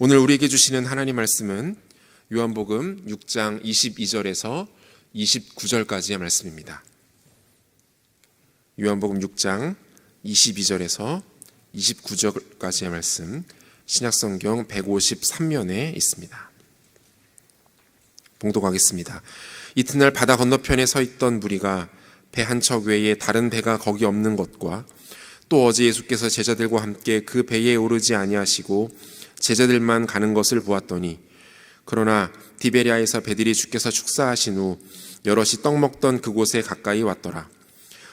오늘 우리에게 주시는 하나님 말씀은 요한복음 6장 22절에서 29절까지의 말씀입니다. 요한복음 6장 22절에서 29절까지의 말씀, 신약성경 153면에 있습니다. 봉독하겠습니다. 이튿날 바다 건너편에 서 있던 무리가 배 한 척 외에 다른 배가 거기 없는 것과 또 어제 예수께서 제자들과 함께 그 배에 오르지 아니하시고 제자들만 가는 것을 보았더니, 그러나 디베랴에서 배들이 주께서 축사하신 후 여럿이 떡 먹던 그곳에 가까이 왔더라.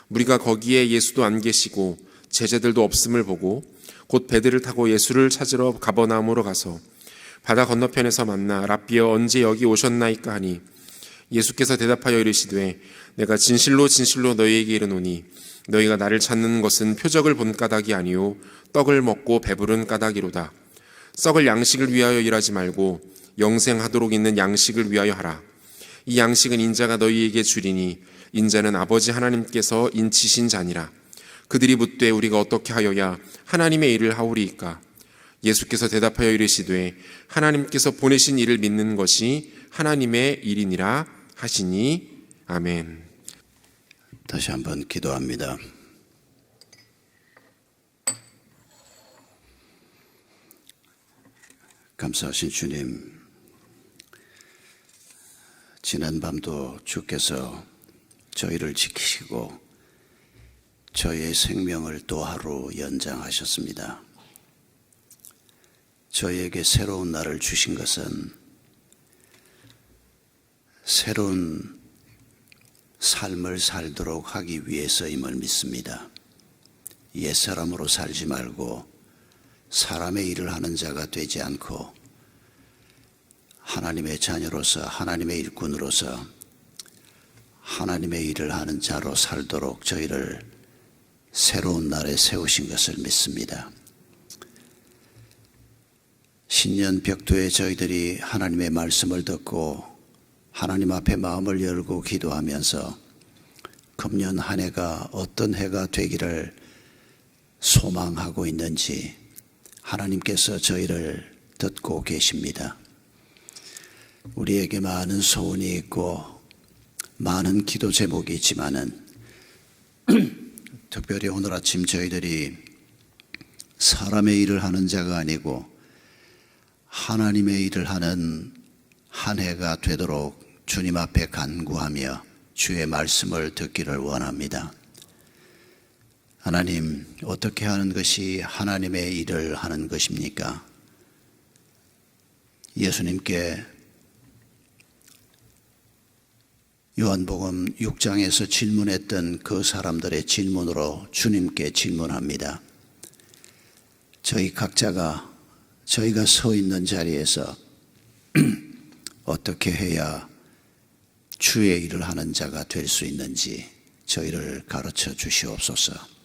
무리가 거기에 예수도 안 계시고 제자들도 없음을 보고 곧 배들을 타고 예수를 찾으러 가버나움으로 가서 바다 건너편에서 만나 랍비여 언제 여기 오셨나이까 하니, 예수께서 대답하여 이르시되 내가 진실로 진실로 너희에게 이르노니 너희가 나를 찾는 것은 표적을 본 까닭이 아니요 떡을 먹고 배부른 까닭이로다. 썩을 양식을 위하여 일하지 말고 영생하도록 있는 양식을 위하여 하라. 이 양식은 인자가 너희에게 주리니 인자는 아버지 하나님께서 인치신 자니라. 그들이 묻되 우리가 어떻게 하여야 하나님의 일을 하오리이까? 예수께서 대답하여 이르시되 하나님께서 보내신 이를 믿는 것이 하나님의 일이니라 하시니. 아멘. 다시 한번 기도합니다. 감사하신 주님, 지난 밤도 주께서 저희를 지키시고 저희의 생명을 또 하루 연장하셨습니다. 저희에게 새로운 날을 주신 것은 새로운 삶을 살도록 하기 위해서임을 믿습니다. 옛사람으로 살지 말고 사람의 일을 하는 자가 되지 않고 하나님의 자녀로서, 하나님의 일꾼으로서 하나님의 일을 하는 자로 살도록 저희를 새로운 날에 세우신 것을 믿습니다. 신년 벽두에 저희들이 하나님의 말씀을 듣고 하나님 앞에 마음을 열고 기도하면서 금년 한 해가 어떤 해가 되기를 소망하고 있는지 하나님께서 저희를 듣고 계십니다. 우리에게 많은 소원이 있고 많은 기도 제목이 있지만은 특별히 오늘 아침 저희들이 사람의 일을 하는 자가 아니고 하나님의 일을 하는 한 해가 되도록 주님 앞에 간구하며 주의 말씀을 듣기를 원합니다. 하나님, 어떻게 하는 것이 하나님의 일을 하는 것입니까? 예수님께 요한복음 6장에서 질문했던 그 사람들의 질문으로 주님께 질문합니다. 저희 각자가 저희가 서 있는 자리에서 어떻게 해야 주의 일을 하는 자가 될 수 있는지 저희를 가르쳐 주시옵소서.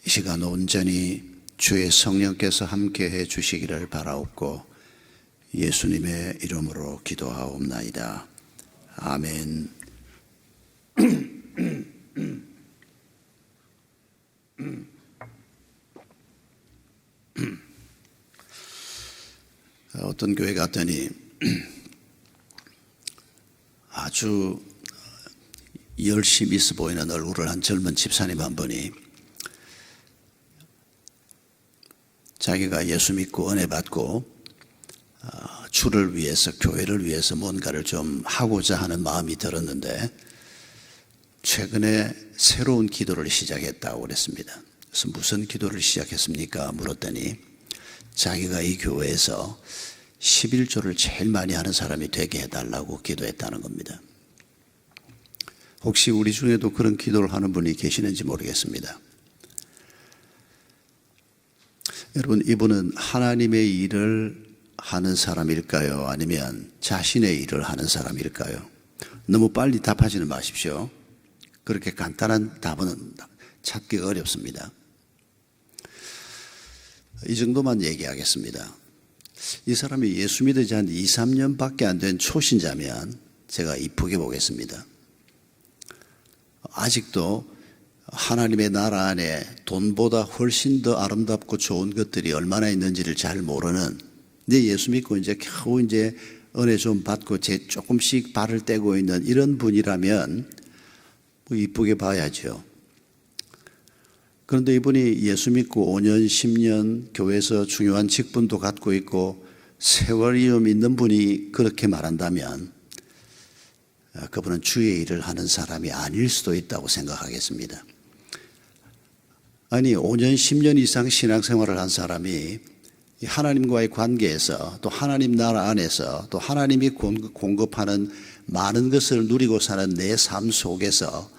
이 시간 온전히 주의 성령께서 함께해 주시기를 바라옵고 예수님의 이름으로 기도하옵나이다. 아멘. 어떤 교회 갔더니 아주 열심히 있어 보이는 얼굴을 한 젊은 집사님 한 분이 자기가 예수 믿고 은혜 받고 주를 위해서, 교회를 위해서 뭔가를 좀 하고자 하는 마음이 들었는데 최근에 새로운 기도를 시작했다고 그랬습니다. 그래서 무슨 기도를 시작했습니까? 물었더니 자기가 이 교회에서 11조를 제일 많이 하는 사람이 되게 해달라고 기도했다는 겁니다. 혹시 우리 중에도 그런 기도를 하는 분이 계시는지 모르겠습니다. 여러분, 이분은 하나님의 일을 하는 사람일까요? 아니면 자신의 일을 하는 사람일까요? 너무 빨리 답하지는 마십시오. 그렇게 간단한 답은 찾기 어렵습니다. 이 정도만 얘기하겠습니다. 이 사람이 예수 믿은 지 한 2, 3년밖에 안 된 초신자면 제가 이쁘게 보겠습니다. 아직도 하나님의 나라 안에 돈보다 훨씬 더 아름답고 좋은 것들이 얼마나 있는지를 잘 모르는, 이제 예수 믿고 이제 겨우 이제 은혜 좀 받고 제 조금씩 발을 떼고 있는 이런 분이라면 뭐 이쁘게 봐야죠. 그런데 이분이 예수 믿고 5년, 10년 교회에서 중요한 직분도 갖고 있고 세월이 좀 있는 분이 그렇게 말한다면 그분은 주의 일을 하는 사람이 아닐 수도 있다고 생각하겠습니다. 아니 5년, 10년 이상 신앙생활을 한 사람이 하나님과의 관계에서 또 하나님 나라 안에서 또 하나님이 공급하는 많은 것을 누리고 사는 내 삶 속에서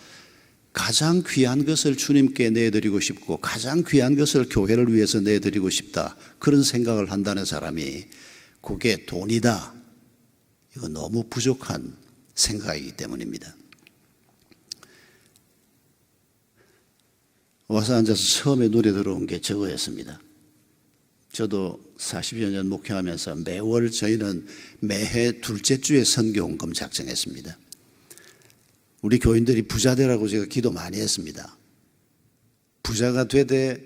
가장 귀한 것을 주님께 내드리고 싶고 가장 귀한 것을 교회를 위해서 내드리고 싶다, 그런 생각을 한다는 사람이 그게 돈이다, 이거 너무 부족한 생각이기 때문입니다. 와서 앉아서 처음에 눈에 들어온 게 저거였습니다. 저도 40여 년 목회하면서 매월 저희는 매해 둘째 주에 선교원금 작성했습니다. 우리 교인들이 부자 되라고 제가 기도 많이 했습니다. 부자가 되되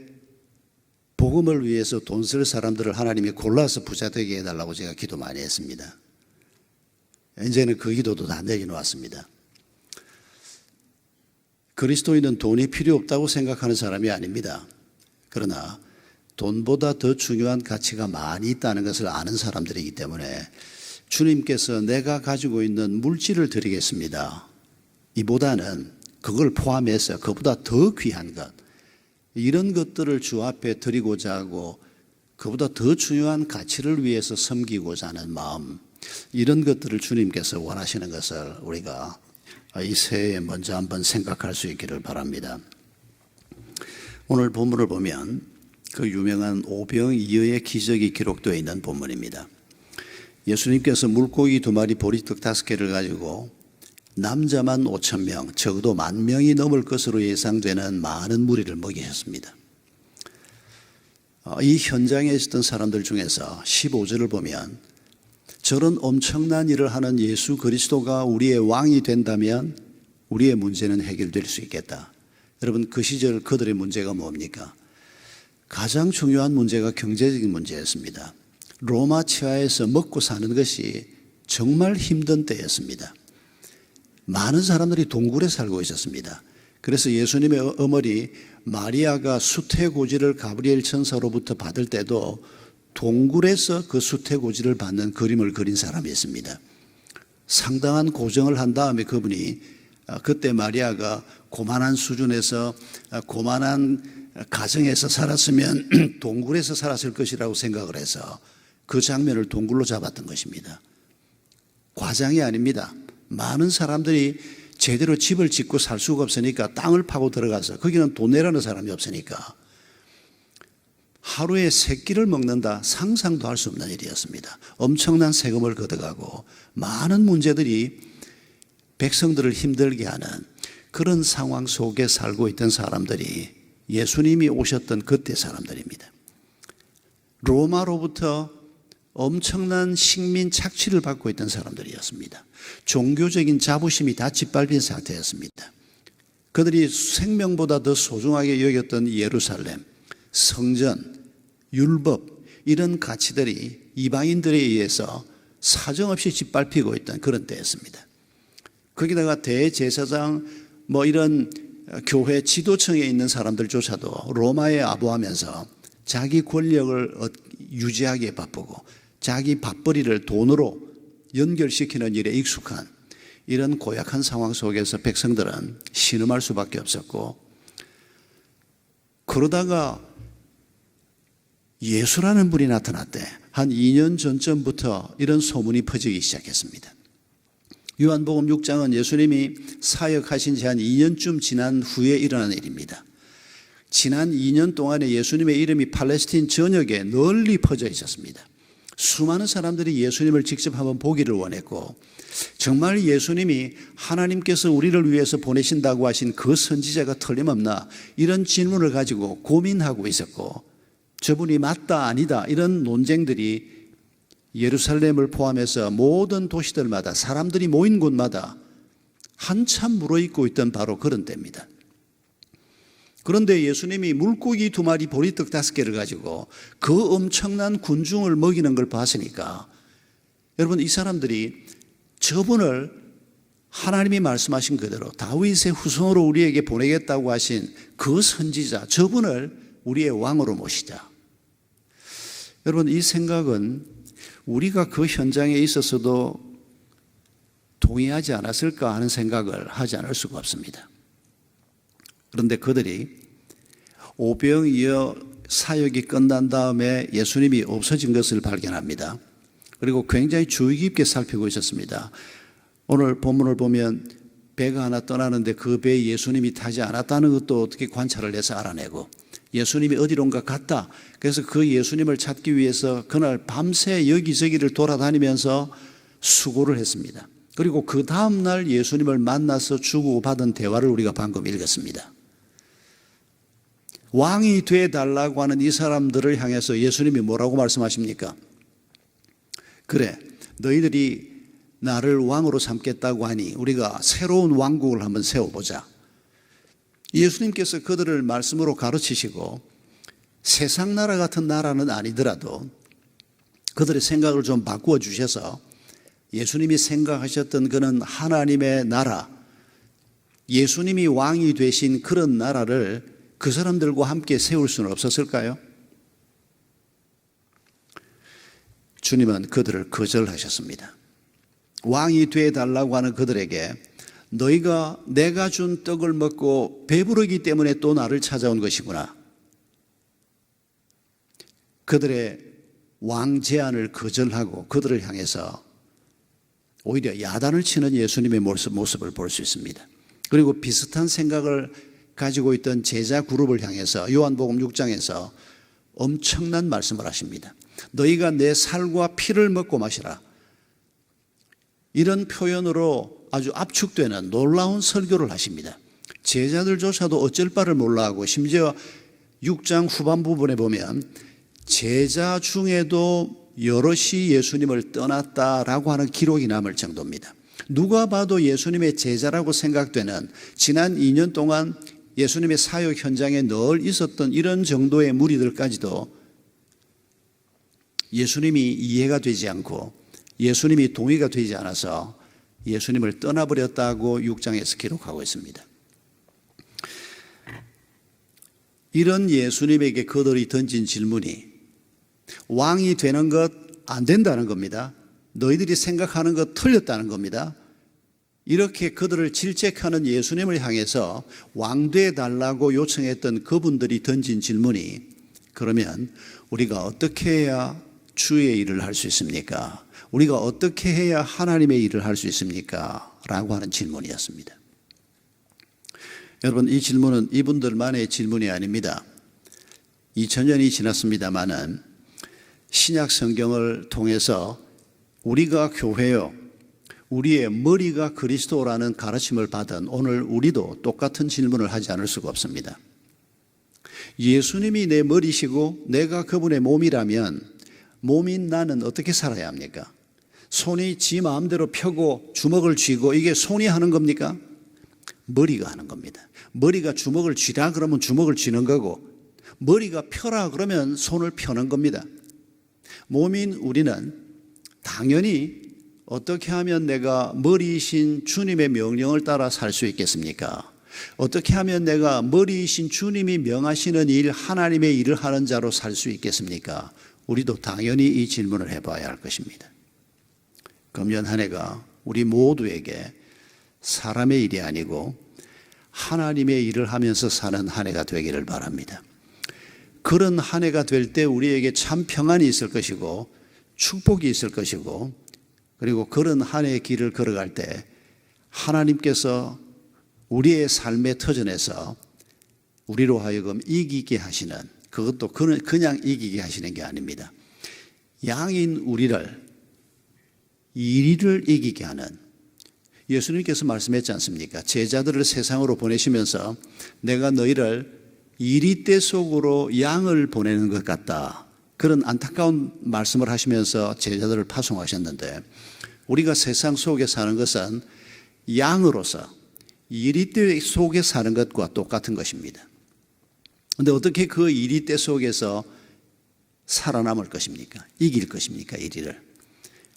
복음을 위해서 돈 쓸 사람들을 하나님이 골라서 부자 되게 해달라고 제가 기도 많이 했습니다. 이제는 그 기도도 다 내려놓았습니다. 그리스도인은 돈이 필요 없다고 생각하는 사람이 아닙니다. 그러나 돈보다 더 중요한 가치가 많이 있다는 것을 아는 사람들이기 때문에 주님께서 내가 가지고 있는 물질을 드리겠습니다, 이보다는 그걸 포함해서 그보다 더 귀한 것, 이런 것들을 주 앞에 드리고자 하고 그보다 더 중요한 가치를 위해서 섬기고자 하는 마음, 이런 것들을 주님께서 원하시는 것을 우리가 이 새해에 먼저 한번 생각할 수 있기를 바랍니다. 오늘 본문을 보면 그 유명한 오병이어의 기적이 기록되어 있는 본문입니다. 예수님께서 물고기 2마리 보리떡 5개를 가지고 남자만 5,000명, 적어도 10,000명이 넘을 것으로 예상되는 많은 무리를 먹이셨습니다. 이 현장에 있었던 사람들 중에서 15절을 보면 저런 엄청난 일을 하는 예수 그리스도가 우리의 왕이 된다면 우리의 문제는 해결될 수 있겠다. 여러분, 그 시절 그들의 문제가 뭡니까? 가장 중요한 문제가 경제적인 문제였습니다. 로마 치하에서 먹고 사는 것이 정말 힘든 때였습니다. 많은 사람들이 동굴에 살고 있었습니다. 그래서 예수님의 어머니 마리아가 수태고지를 가브리엘 천사로부터 받을 때도 동굴에서 그 수태고지를 받는 그림을 그린 사람이 있습니다. 상당한 고정을 한 다음에 그분이 그때 마리아가 고만한 수준에서 고만한 가정에서 살았으면 동굴에서 살았을 것이라고 생각을 해서 그 장면을 동굴로 잡았던 것입니다. 과장이 아닙니다. 많은 사람들이 제대로 집을 짓고 살 수가 없으니까 땅을 파고 들어가서, 거기는 돈 내라는 사람이 없으니까 하루에 3끼를 먹는다, 상상도 할 수 없는 일이었습니다. 엄청난 세금을 걷어가고 많은 문제들이 백성들을 힘들게 하는 그런 상황 속에 살고 있던 사람들이 예수님이 오셨던 그때 사람들입니다. 로마로부터 엄청난 식민 착취를 받고 있던 사람들이었습니다. 종교적인 자부심이 다 짓밟힌 상태였습니다. 그들이 생명보다 더 소중하게 여겼던 예루살렘, 성전, 율법, 이런 가치들이 이방인들에 의해서 사정없이 짓밟히고 있던 그런 때였습니다. 거기다가 대제사장, 이런 교회 지도층에 있는 사람들조차도 로마에 아부하면서 자기 권력을 유지하기에 바쁘고 자기 밥벌이를 돈으로 연결시키는 일에 익숙한 이런 고약한 상황 속에서 백성들은 신음할 수밖에 없었고, 그러다가 예수라는 분이 나타났대. 한 2년 전쯤부터 이런 소문이 퍼지기 시작했습니다. 요한복음 6장은 예수님이 사역하신 지 한 2년쯤 지난 후에 일어난 일입니다. 지난 2년 동안에 예수님의 이름이 팔레스틴 전역에 널리 퍼져 있었습니다. 수많은 사람들이 예수님을 직접 한번 보기를 원했고, 정말 예수님이 하나님께서 우리를 위해서 보내신다고 하신 그 선지자가 틀림없나, 이런 질문을 가지고 고민하고 있었고, 저분이 맞다 아니다 이런 논쟁들이 예루살렘을 포함해서 모든 도시들마다, 사람들이 모인 곳마다 한참 물어있고 있던 바로 그런 때입니다. 그런데 예수님이 물고기 2마리 보리떡 5개를 가지고 그 엄청난 군중을 먹이는 걸 봤으니까 여러분, 이 사람들이 저분을 하나님이 말씀하신 그대로 다윗의 후손으로 우리에게 보내겠다고 하신 그 선지자, 저분을 우리의 왕으로 모시자. 여러분, 이 생각은 우리가 그 현장에 있어서도 동의하지 않았을까 하는 생각을 하지 않을 수가 없습니다. 그런데 그들이 오병이어 사역이 끝난 다음에 예수님이 없어진 것을 발견합니다. 그리고 굉장히 주의 깊게 살피고 있었습니다. 오늘 본문을 보면 배가 하나 떠나는데 그 배에 예수님이 타지 않았다는 것도 어떻게 관찰을 해서 알아내고, 예수님이 어디론가 갔다. 그래서 그 예수님을 찾기 위해서 그날 밤새 여기저기를 돌아다니면서 수고를 했습니다. 그리고 그 다음날 예수님을 만나서 주고받은 대화를 우리가 방금 읽었습니다. 왕이 되어달라고 하는 이 사람들을 향해서 예수님이 뭐라고 말씀하십니까? 그래, 너희들이 나를 왕으로 삼겠다고 하니 우리가 새로운 왕국을 한번 세워보자. 예수님께서 그들을 말씀으로 가르치시고 세상 나라 같은 나라는 아니더라도 그들의 생각을 좀 바꾸어 주셔서 예수님이 생각하셨던 그런 하나님의 나라, 예수님이 왕이 되신 그런 나라를 그 사람들과 함께 세울 수는 없었을까요? 주님은 그들을 거절하셨습니다. 왕이 되어달라고 하는 그들에게 너희가 내가 준 떡을 먹고 배부르기 때문에 또 나를 찾아온 것이구나. 그들의 왕 제안을 거절하고 그들을 향해서 오히려 야단을 치는 예수님의 모습을 볼 수 있습니다. 그리고 비슷한 생각을 가지고 있던 제자 그룹을 향해서 요한복음 6장에서 엄청난 말씀을 하십니다. 너희가 내 살과 피를 먹고 마시라. 이런 표현으로 아주 압축되는 놀라운 설교를 하십니다. 제자들조차도 어쩔 바를 몰라하고, 심지어 6장 후반 부분에 보면 제자 중에도 여럿이 예수님을 떠났다라고 하는 기록이 남을 정도입니다. 누가 봐도 예수님의 제자라고 생각되는, 지난 2년 동안 예수님의 사역 현장에 늘 있었던 이런 정도의 무리들까지도 예수님이 이해가 되지 않고 예수님이 동의가 되지 않아서 예수님을 떠나버렸다고 6장에서 기록하고 있습니다. 이런 예수님에게 그들이 던진 질문이 왕이 되는 것 안 된다는 겁니다. 너희들이 생각하는 것 틀렸다는 겁니다. 이렇게 그들을 질책하는 예수님을 향해서 왕 되어달라고 요청했던 그분들이 던진 질문이, 그러면 우리가 어떻게 해야 주의 일을 할 수 있습니까? 우리가 어떻게 해야 하나님의 일을 할 수 있습니까? 라고 하는 질문이었습니다. 여러분, 이 질문은 이분들만의 질문이 아닙니다. 2000년이 지났습니다마는 신약 성경을 통해서 우리가 교회요, 우리의 머리가 그리스도라는 가르침을 받은 오늘 우리도 똑같은 질문을 하지 않을 수가 없습니다. 예수님이 내 머리시고 내가 그분의 몸이라면 몸인 나는 어떻게 살아야 합니까? 손이 지 마음대로 펴고 주먹을 쥐고 이게 손이 하는 겁니까? 머리가 하는 겁니다. 머리가 주먹을 쥐라 그러면 주먹을 쥐는 거고, 머리가 펴라 그러면 손을 펴는 겁니다. 몸인 우리는 당연히 어떻게 하면 내가 머리이신 주님의 명령을 따라 살 수 있겠습니까? 어떻게 하면 내가 머리이신 주님이 명하시는 일, 하나님의 일을 하는 자로 살 수 있겠습니까? 우리도 당연히 이 질문을 해봐야 할 것입니다. 금년 한 해가 우리 모두에게 사람의 일이 아니고 하나님의 일을 하면서 사는 한 해가 되기를 바랍니다. 그런 한 해가 될 때 우리에게 참 평안이 있을 것이고 축복이 있을 것이고, 그리고 그런 한 해의 길을 걸어갈 때 하나님께서 우리의 삶의 터전에서 우리로 하여금 이기게 하시는, 그것도 그냥 이기게 하시는 게 아닙니다. 양인 우리를 이기게 하는, 예수님께서 말씀했지 않습니까? 제자들을 세상으로 보내시면서 내가 너희를 이리떼 속으로 양을 보내는 것 같다, 그런 안타까운 말씀을 하시면서 제자들을 파송하셨는데, 우리가 세상 속에 사는 것은 양으로서 이리떼 속에 사는 것과 똑같은 것입니다. 그런데 어떻게 그 이리때 속에서 살아남을 것입니까? 이길 것입니까? 이리를.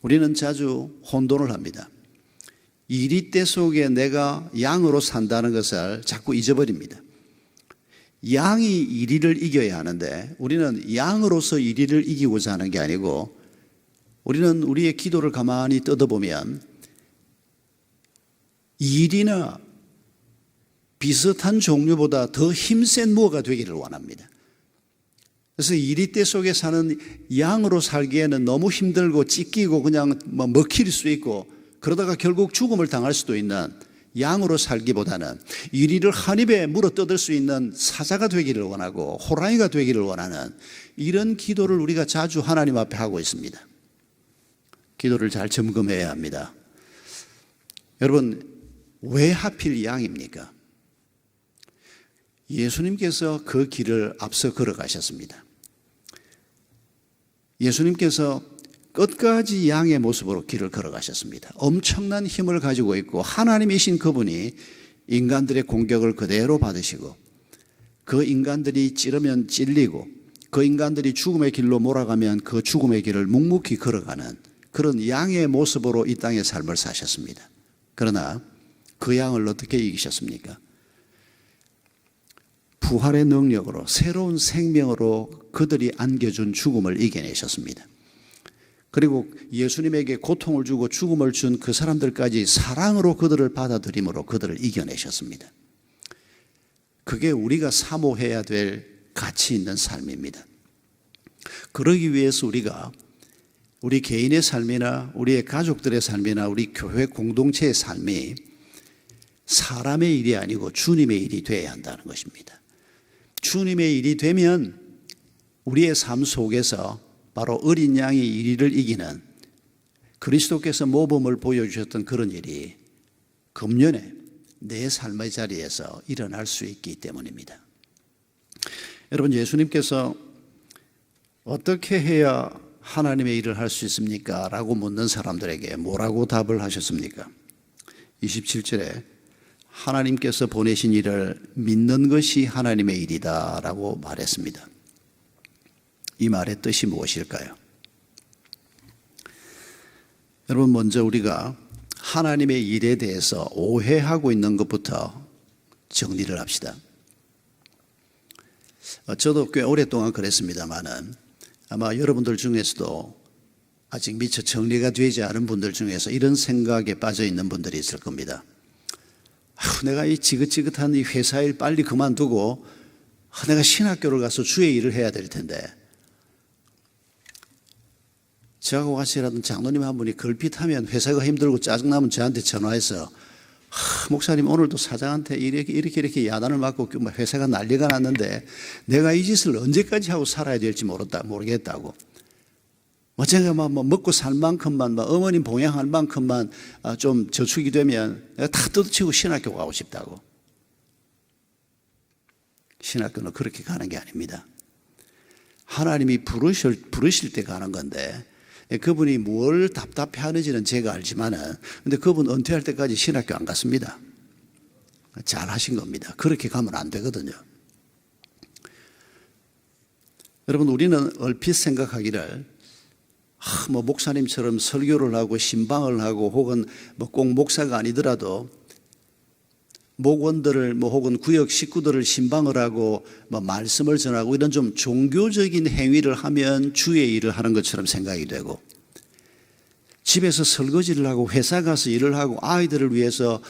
우리는 자주 혼돈을 합니다. 이리때 속에 내가 양으로 산다는 것을 자꾸 잊어버립니다. 양이 이리를 이겨야 하는데 우리는 양으로서 이리를 이기고자 하는 게 아니고 우리는 우리의 기도를 가만히 뜯어보면 이리나 비슷한 종류보다 더 힘센 무엇가 되기를 원합니다. 그래서 이리때 속에 사는 양으로 살기에는 너무 힘들고 찢기고 그냥 먹힐 수 있고 그러다가 결국 죽음을 당할 수도 있는 양으로 살기보다는 이리를 한 입에 물어뜯을 수 있는 사자가 되기를 원하고 호랑이가 되기를 원하는 이런 기도를 우리가 자주 하나님 앞에 하고 있습니다. 기도를 잘 점검해야 합니다. 여러분, 왜 하필 양입니까? 예수님께서 그 길을 앞서 걸어가셨습니다. 예수님께서 끝까지 양의 모습으로 길을 걸어가셨습니다. 엄청난 힘을 가지고 있고 하나님이신 그분이 인간들의 공격을 그대로 받으시고 그 인간들이 찌르면 찔리고 그 인간들이 죽음의 길로 몰아가면 그 죽음의 길을 묵묵히 걸어가는 그런 양의 모습으로 이 땅의 삶을 사셨습니다. 그러나 그 양을 어떻게 이기셨습니까? 부활의 능력으로 새로운 생명으로 그들이 안겨준 죽음을 이겨내셨습니다. 그리고 예수님에게 고통을 주고 죽음을 준 그 사람들까지 사랑으로 그들을 받아들임으로 그들을 이겨내셨습니다. 그게 우리가 사모해야 될 가치 있는 삶입니다. 그러기 위해서 우리가 우리 개인의 삶이나 우리의 가족들의 삶이나 우리 교회 공동체의 삶이 사람의 일이 아니고 주님의 일이 되어야 한다는 것입니다. 주님의 일이 되면 우리의 삶 속에서 바로 어린 양이 이리를 이기는 그리스도께서 모범을 보여주셨던 그런 일이 금년에 내 삶의 자리에서 일어날 수 있기 때문입니다. 여러분, 예수님께서 어떻게 해야 하나님의 일을 할 수 있습니까? 라고 묻는 사람들에게 뭐라고 답을 하셨습니까? 27절에 하나님께서 보내신 일을 믿는 것이 하나님의 일이다 라고 말했습니다. 이 말의 뜻이 무엇일까요? 여러분, 먼저 우리가 하나님의 일에 대해서 오해하고 있는 것부터 정리를 합시다. 저도 꽤 오랫동안 그랬습니다만은 아마 여러분들 중에서도 아직 미처 정리가 되지 않은 분들 중에서 이런 생각에 빠져 있는 분들이 있을 겁니다. 내가 이 지긋지긋한 이 회사 일 빨리 그만두고 내가 신학교를 가서 주의 일을 해야 될 텐데, 저하고 같이 일하던 장로님 한 분이 걸핏하면 회사가 힘들고 짜증나면 저한테 전화해서 목사님 오늘도 사장한테 이렇게 야단을 맞고 회사가 난리가 났는데 내가 이 짓을 언제까지 하고 살아야 될지 모르겠다고. 제가 먹고 살 만큼만 어머님 봉양할 만큼만 좀 저축이 되면 내가 다 뜯어치고 신학교 가고 싶다고. 신학교는 그렇게 가는 게 아닙니다. 하나님이 부르실 때 가는 건데 그분이 뭘 답답해하는지는 제가 알지만은 근데 그분 은퇴할 때까지 신학교 안 갔습니다. 잘 하신 겁니다. 그렇게 가면 안 되거든요. 여러분, 우리는 얼핏 생각하기를 목사님처럼 설교를 하고 신방을 하고 혹은 꼭 목사가 아니더라도 목원들을 혹은 구역 식구들을 신방을 하고 말씀을 전하고 이런 좀 종교적인 행위를 하면 주의 일을 하는 것처럼 생각이 되고, 집에서 설거지를 하고 회사 가서 일을 하고 아이들을 위해서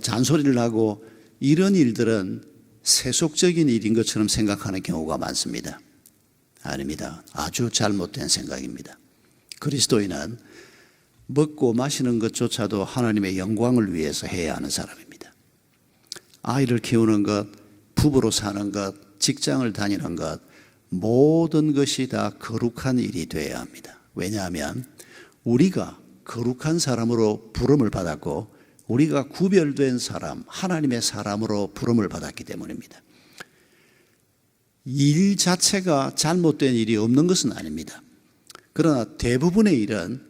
잔소리를 하고 이런 일들은 세속적인 일인 것처럼 생각하는 경우가 많습니다. 아닙니다. 아주 잘못된 생각입니다. 그리스도인은 먹고 마시는 것조차도 하나님의 영광을 위해서 해야 하는 사람입니다. 아이를 키우는 것, 부부로 사는 것, 직장을 다니는 것, 모든 것이 다 거룩한 일이 되어야 합니다. 왜냐하면 우리가 거룩한 사람으로 부름을 받았고 우리가 구별된 사람, 하나님의 사람으로 부름을 받았기 때문입니다. 일 자체가 잘못된 일이 없는 것은 아닙니다. 그러나 대부분의 일은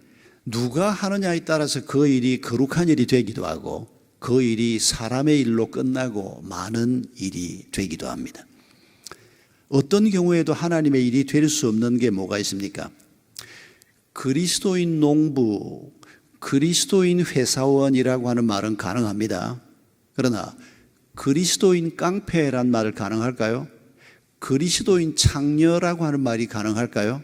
누가 하느냐에 따라서 그 일이 거룩한 일이 되기도 하고 그 일이 사람의 일로 끝나고 많은 일이 되기도 합니다. 어떤 경우에도 하나님의 일이 될 수 없는 게 뭐가 있습니까? 그리스도인 농부, 그리스도인 회사원이라고 하는 말은 가능합니다. 그러나 그리스도인 깡패란 말 가능할까요? 그리스도인 창녀라고 하는 말이 가능할까요?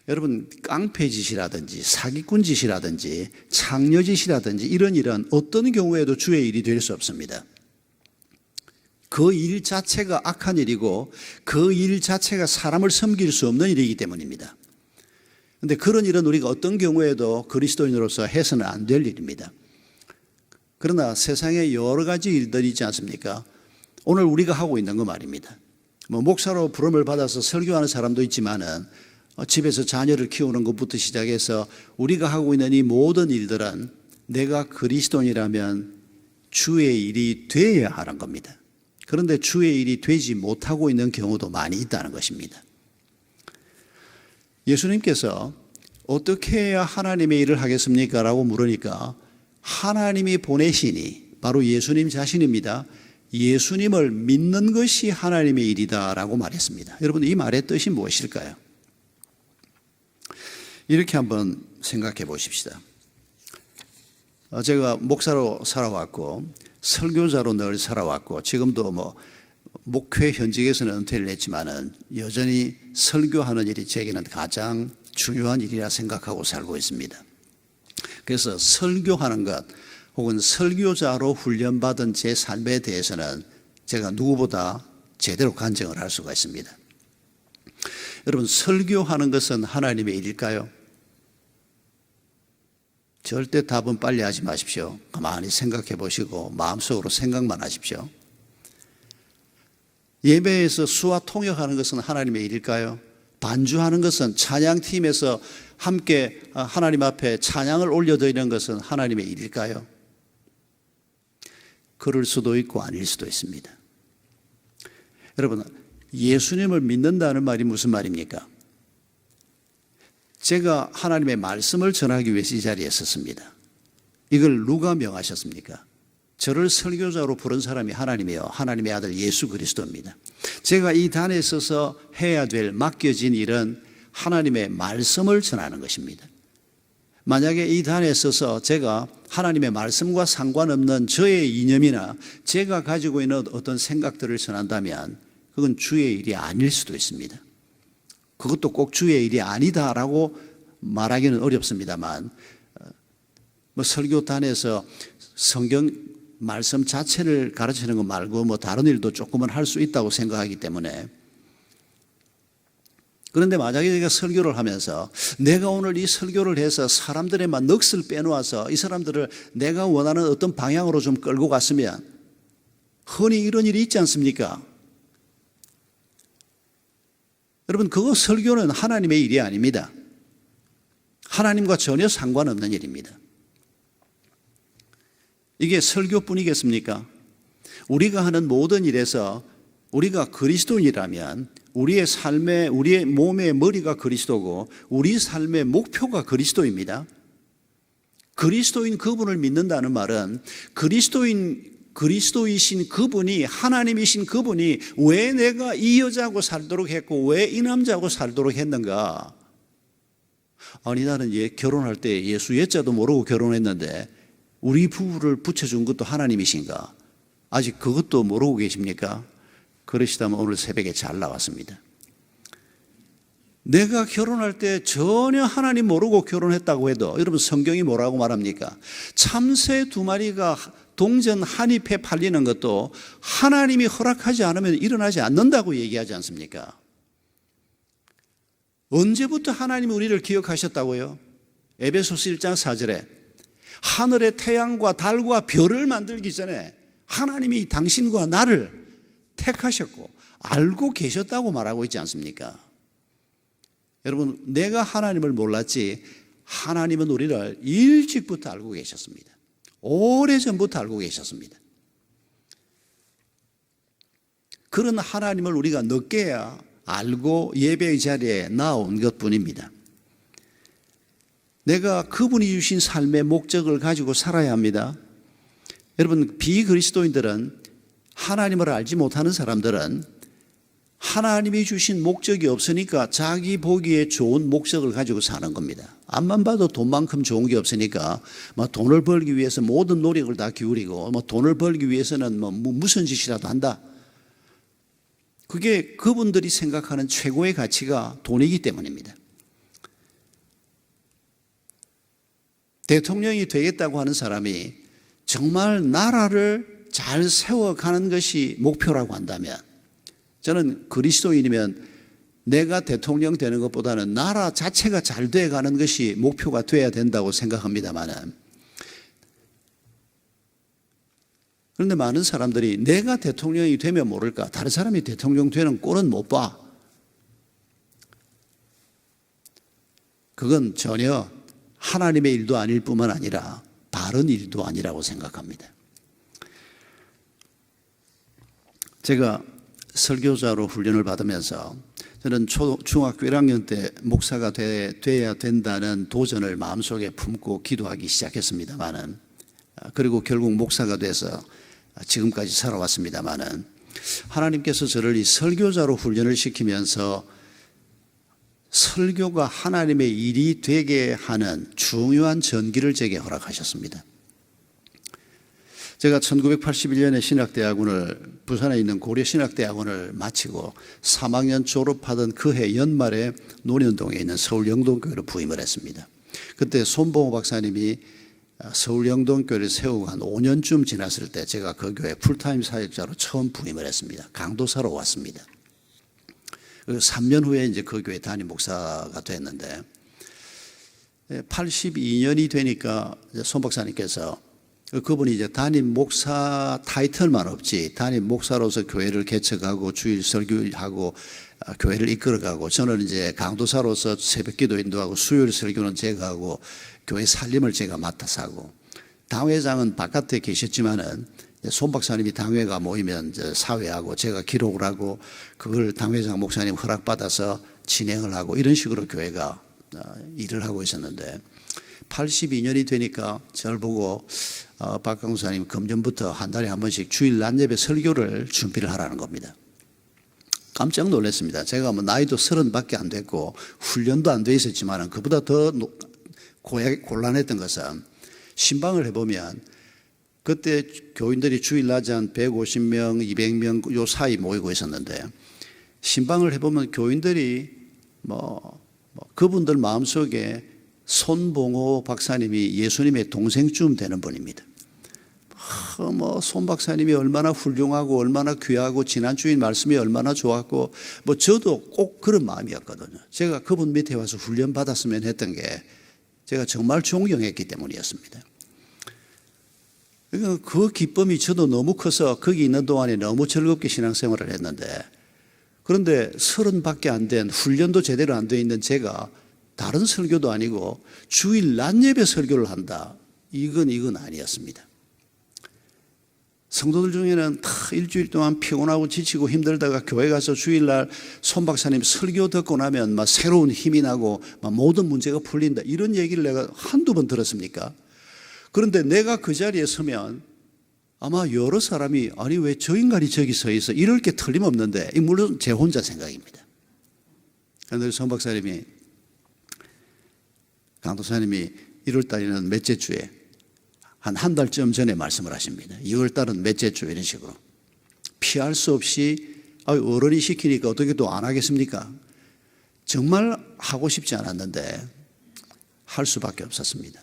여러분, 깡패 짓이라든지 사기꾼 짓이라든지 창녀 짓이라든지 이런 일은 어떤 경우에도 주의 일이 될 수 없습니다. 그 일 자체가 악한 일이고 그 일 자체가 사람을 섬길 수 없는 일이기 때문입니다. 그런데 그런 일은 우리가 어떤 경우에도 그리스도인으로서 해서는 안 될 일입니다. 그러나 세상에 여러 가지 일들이 있지 않습니까? 오늘 우리가 하고 있는 거 말입니다. 목사로 부름을 받아서 설교하는 사람도 있지만은 집에서 자녀를 키우는 것부터 시작해서 우리가 하고 있는 이 모든 일들은 내가 그리스도인이라면 주의 일이 되어야 하는 겁니다. 그런데 주의 일이 되지 못하고 있는 경우도 많이 있다는 것입니다. 예수님께서 어떻게 해야 하나님의 일을 하겠습니까? 라고 물으니까 하나님이 보내시니 바로 예수님 자신입니다. 예수님을 믿는 것이 하나님의 일이다 라고 말했습니다. 여러분, 이 말의 뜻이 무엇일까요? 이렇게 한번 생각해 보십시다. 제가 목사로 살아왔고 설교자로 늘 살아왔고 지금도 목회 현직에서는 은퇴를 했지만은 여전히 설교하는 일이 제게는 가장 중요한 일이라 생각하고 살고 있습니다. 그래서 설교하는 것 혹은 설교자로 훈련받은 제 삶에 대해서는 제가 누구보다 제대로 간증을 할 수가 있습니다. 여러분, 설교하는 것은 하나님의 일일까요? 절대 답은 빨리 하지 마십시오. 가만히 생각해 보시고 마음속으로 생각만 하십시오. 예배에서 수화 통역하는 것은 하나님의 일일까요? 반주하는 것은 찬양팀에서 함께 하나님 앞에 찬양을 올려드리는 것은 하나님의 일일까요? 그럴 수도 있고 아닐 수도 있습니다. 여러분, 예수님을 믿는다는 말이 무슨 말입니까? 제가 하나님의 말씀을 전하기 위해서 이 자리에 섰습니다. 이걸 누가 명하셨습니까? 저를 설교자로 부른 사람이 하나님이요, 하나님의 아들 예수 그리스도입니다. 제가 이 단에 서서 해야 될 맡겨진 일은 하나님의 말씀을 전하는 것입니다. 만약에 이 단에 서서 제가 하나님의 말씀과 상관없는 저의 이념이나 제가 가지고 있는 어떤 생각들을 전한다면 그건 주의 일이 아닐 수도 있습니다. 그것도 꼭 주의 일이 아니다라고 말하기는 어렵습니다만 설교단에서 성경 말씀 자체를 가르치는 것 말고 다른 일도 조금은 할 수 있다고 생각하기 때문에, 그런데 만약에 제가 설교를 하면서 내가 오늘 이 설교를 해서 사람들의 넋을 빼놓아서 이 사람들을 내가 원하는 어떤 방향으로 좀 끌고 갔으면, 흔히 이런 일이 있지 않습니까? 여러분, 그거 설교는 하나님의 일이 아닙니다. 하나님과 전혀 상관없는 일입니다. 이게 설교뿐이겠습니까? 우리가 하는 모든 일에서 우리가 그리스도인이라면 우리의 삶의, 우리의 몸의 머리가 그리스도고 우리 삶의 목표가 그리스도입니다. 그리스도인 그분을 믿는다는 말은 그리스도이신 그분이, 하나님이신 그분이 왜 내가 이 여자하고 살도록 했고 왜 이 남자하고 살도록 했는가? 아니, 나는 결혼할 때 예수 예자도 모르고 결혼했는데 우리 부부를 붙여준 것도 하나님이신가? 아직 그것도 모르고 계십니까? 그러시다면 오늘 새벽에 잘 나왔습니다. 내가 결혼할 때 전혀 하나님 모르고 결혼했다고 해도 여러분, 성경이 뭐라고 말합니까? 참새 2마리가 동전 한 잎에 팔리는 것도 하나님이 허락하지 않으면 일어나지 않는다고 얘기하지 않습니까? 언제부터 하나님이 우리를 기억하셨다고요? 에베소서 1장 4절에 하늘의 태양과 달과 별을 만들기 전에 하나님이 당신과 나를 택하셨고 알고 계셨다고 말하고 있지 않습니까? 여러분, 내가 하나님을 몰랐지 하나님은 우리를 일찍부터 알고 계셨습니다. 오래전부터 알고 계셨습니다. 그런 하나님을 우리가 늦게야 알고 예배의 자리에 나온 것뿐입니다. 내가 그분이 주신 삶의 목적을 가지고 살아야 합니다. 여러분, 비그리스도인들은, 하나님을 알지 못하는 사람들은 하나님이 주신 목적이 없으니까 자기 보기에 좋은 목적을 가지고 사는 겁니다. 앞만 봐도 돈만큼 좋은 게 없으니까 돈을 벌기 위해서 모든 노력을 다 기울이고 돈을 벌기 위해서는 무슨 짓이라도 한다. 그게 그분들이 생각하는 최고의 가치가 돈이기 때문입니다. 대통령이 되겠다고 하는 사람이 정말 나라를 잘 세워가는 것이 목표라고 한다면, 저는 그리스도인이면 내가 대통령 되는 것보다는 나라 자체가 잘 돼가는 것이 목표가 돼야 된다고 생각합니다만은, 그런데 많은 사람들이 내가 대통령이 되면 모를까 다른 사람이 대통령 되는 꼴은 못 봐. 그건 전혀 하나님의 일도 아닐 뿐만 아니라 바른 일도 아니라고 생각합니다. 제가 설교자로 훈련을 받으면서 저는 중학교 1학년 때 목사가 돼야 된다는 도전을 마음속에 품고 기도하기 시작했습니다마는, 그리고 결국 목사가 돼서 지금까지 살아왔습니다마는, 하나님께서 저를 이 설교자로 훈련을 시키면서 설교가 하나님의 일이 되게 하는 중요한 전기를 제게 허락하셨습니다. 제가 1981년에 부산에 있는 고려신학대학원을 마치고 3학년 졸업하던 그 해 연말에 논현동에 있는 서울영동교회로 부임을 했습니다. 그때 손봉호 박사님이 서울영동교회를 세우고 한 5년쯤 지났을 때 제가 그 교회 풀타임 사역자로 처음 부임을 했습니다. 강도사로 왔습니다. 3년 후에 이제 그 교회 담임 목사가 됐는데, 82년이 되니까 손 박사님께서, 그분이 이제 담임 목사 타이틀만 없지 담임 목사로서 교회를 개척하고 주일 설교하고 교회를 이끌어가고, 저는 이제 강도사로서 새벽기도 인도하고 수요일 설교는 제가 하고 교회 살림을 제가 맡아서 하고, 당회장은 바깥에 계셨지만은 손 박사님이 당회가 모이면 사회하고 제가 기록을 하고 그걸 당회장 목사님 허락받아서 진행을 하고, 이런 식으로 교회가 일을 하고 있었는데, 82년이 되니까 저를 보고 박 강사님 금년부터 한 달에 한 번씩 주일 낮 예배 설교를 준비를 하라는 겁니다. 깜짝 놀랐습니다. 제가 나이도 30밖에 안 됐고 훈련도 안 돼 있었지만, 그보다 더 곤란했던 것은 신방을 해보면 그때 교인들이 주일 낮에 한 150명, 200명 요 사이 모이고 있었는데, 신방을 해보면 교인들이 그분들 마음속에 손봉호 박사님이 예수님의 동생쯤 되는 분입니다. 손 박사님이 얼마나 훌륭하고 얼마나 귀하고 지난 주일 말씀이 얼마나 좋았고, 저도 꼭 그런 마음이었거든요. 제가 그분 밑에 와서 훈련 받았으면 했던 게 제가 정말 존경했기 때문이었습니다. 그러니까 그 기쁨이 저도 너무 커서 거기 있는 동안에 너무 즐겁게 신앙생활을 했는데, 그런데 30밖에 안 된, 훈련도 제대로 안 돼 있는 제가 다른 설교도 아니고 주일 낮 예배 설교를 한다, 이건 아니었습니다. 성도들 중에는 다 일주일 동안 피곤하고 지치고 힘들다가 교회 가서 주일날 손 박사님 설교 듣고 나면 새로운 힘이 나고 모든 문제가 풀린다, 이런 얘기를 내가 한두 번 들었습니까? 그런데 내가 그 자리에 서면 아마 여러 사람이, 아니 왜 저 인간이 저기 서 있어, 이럴 게 틀림없는데, 물론 제 혼자 생각입니다. 그런데 손 박사님이, 강도사님이 1월 달에는 몇째 주에 한 달쯤 전에 말씀을 하십니다. 2월 달은 몇째 주, 이런 식으로 피할 수 없이, 어른이 시키니까 어떻게 또 안 하겠습니까? 정말 하고 싶지 않았는데 할 수밖에 없었습니다.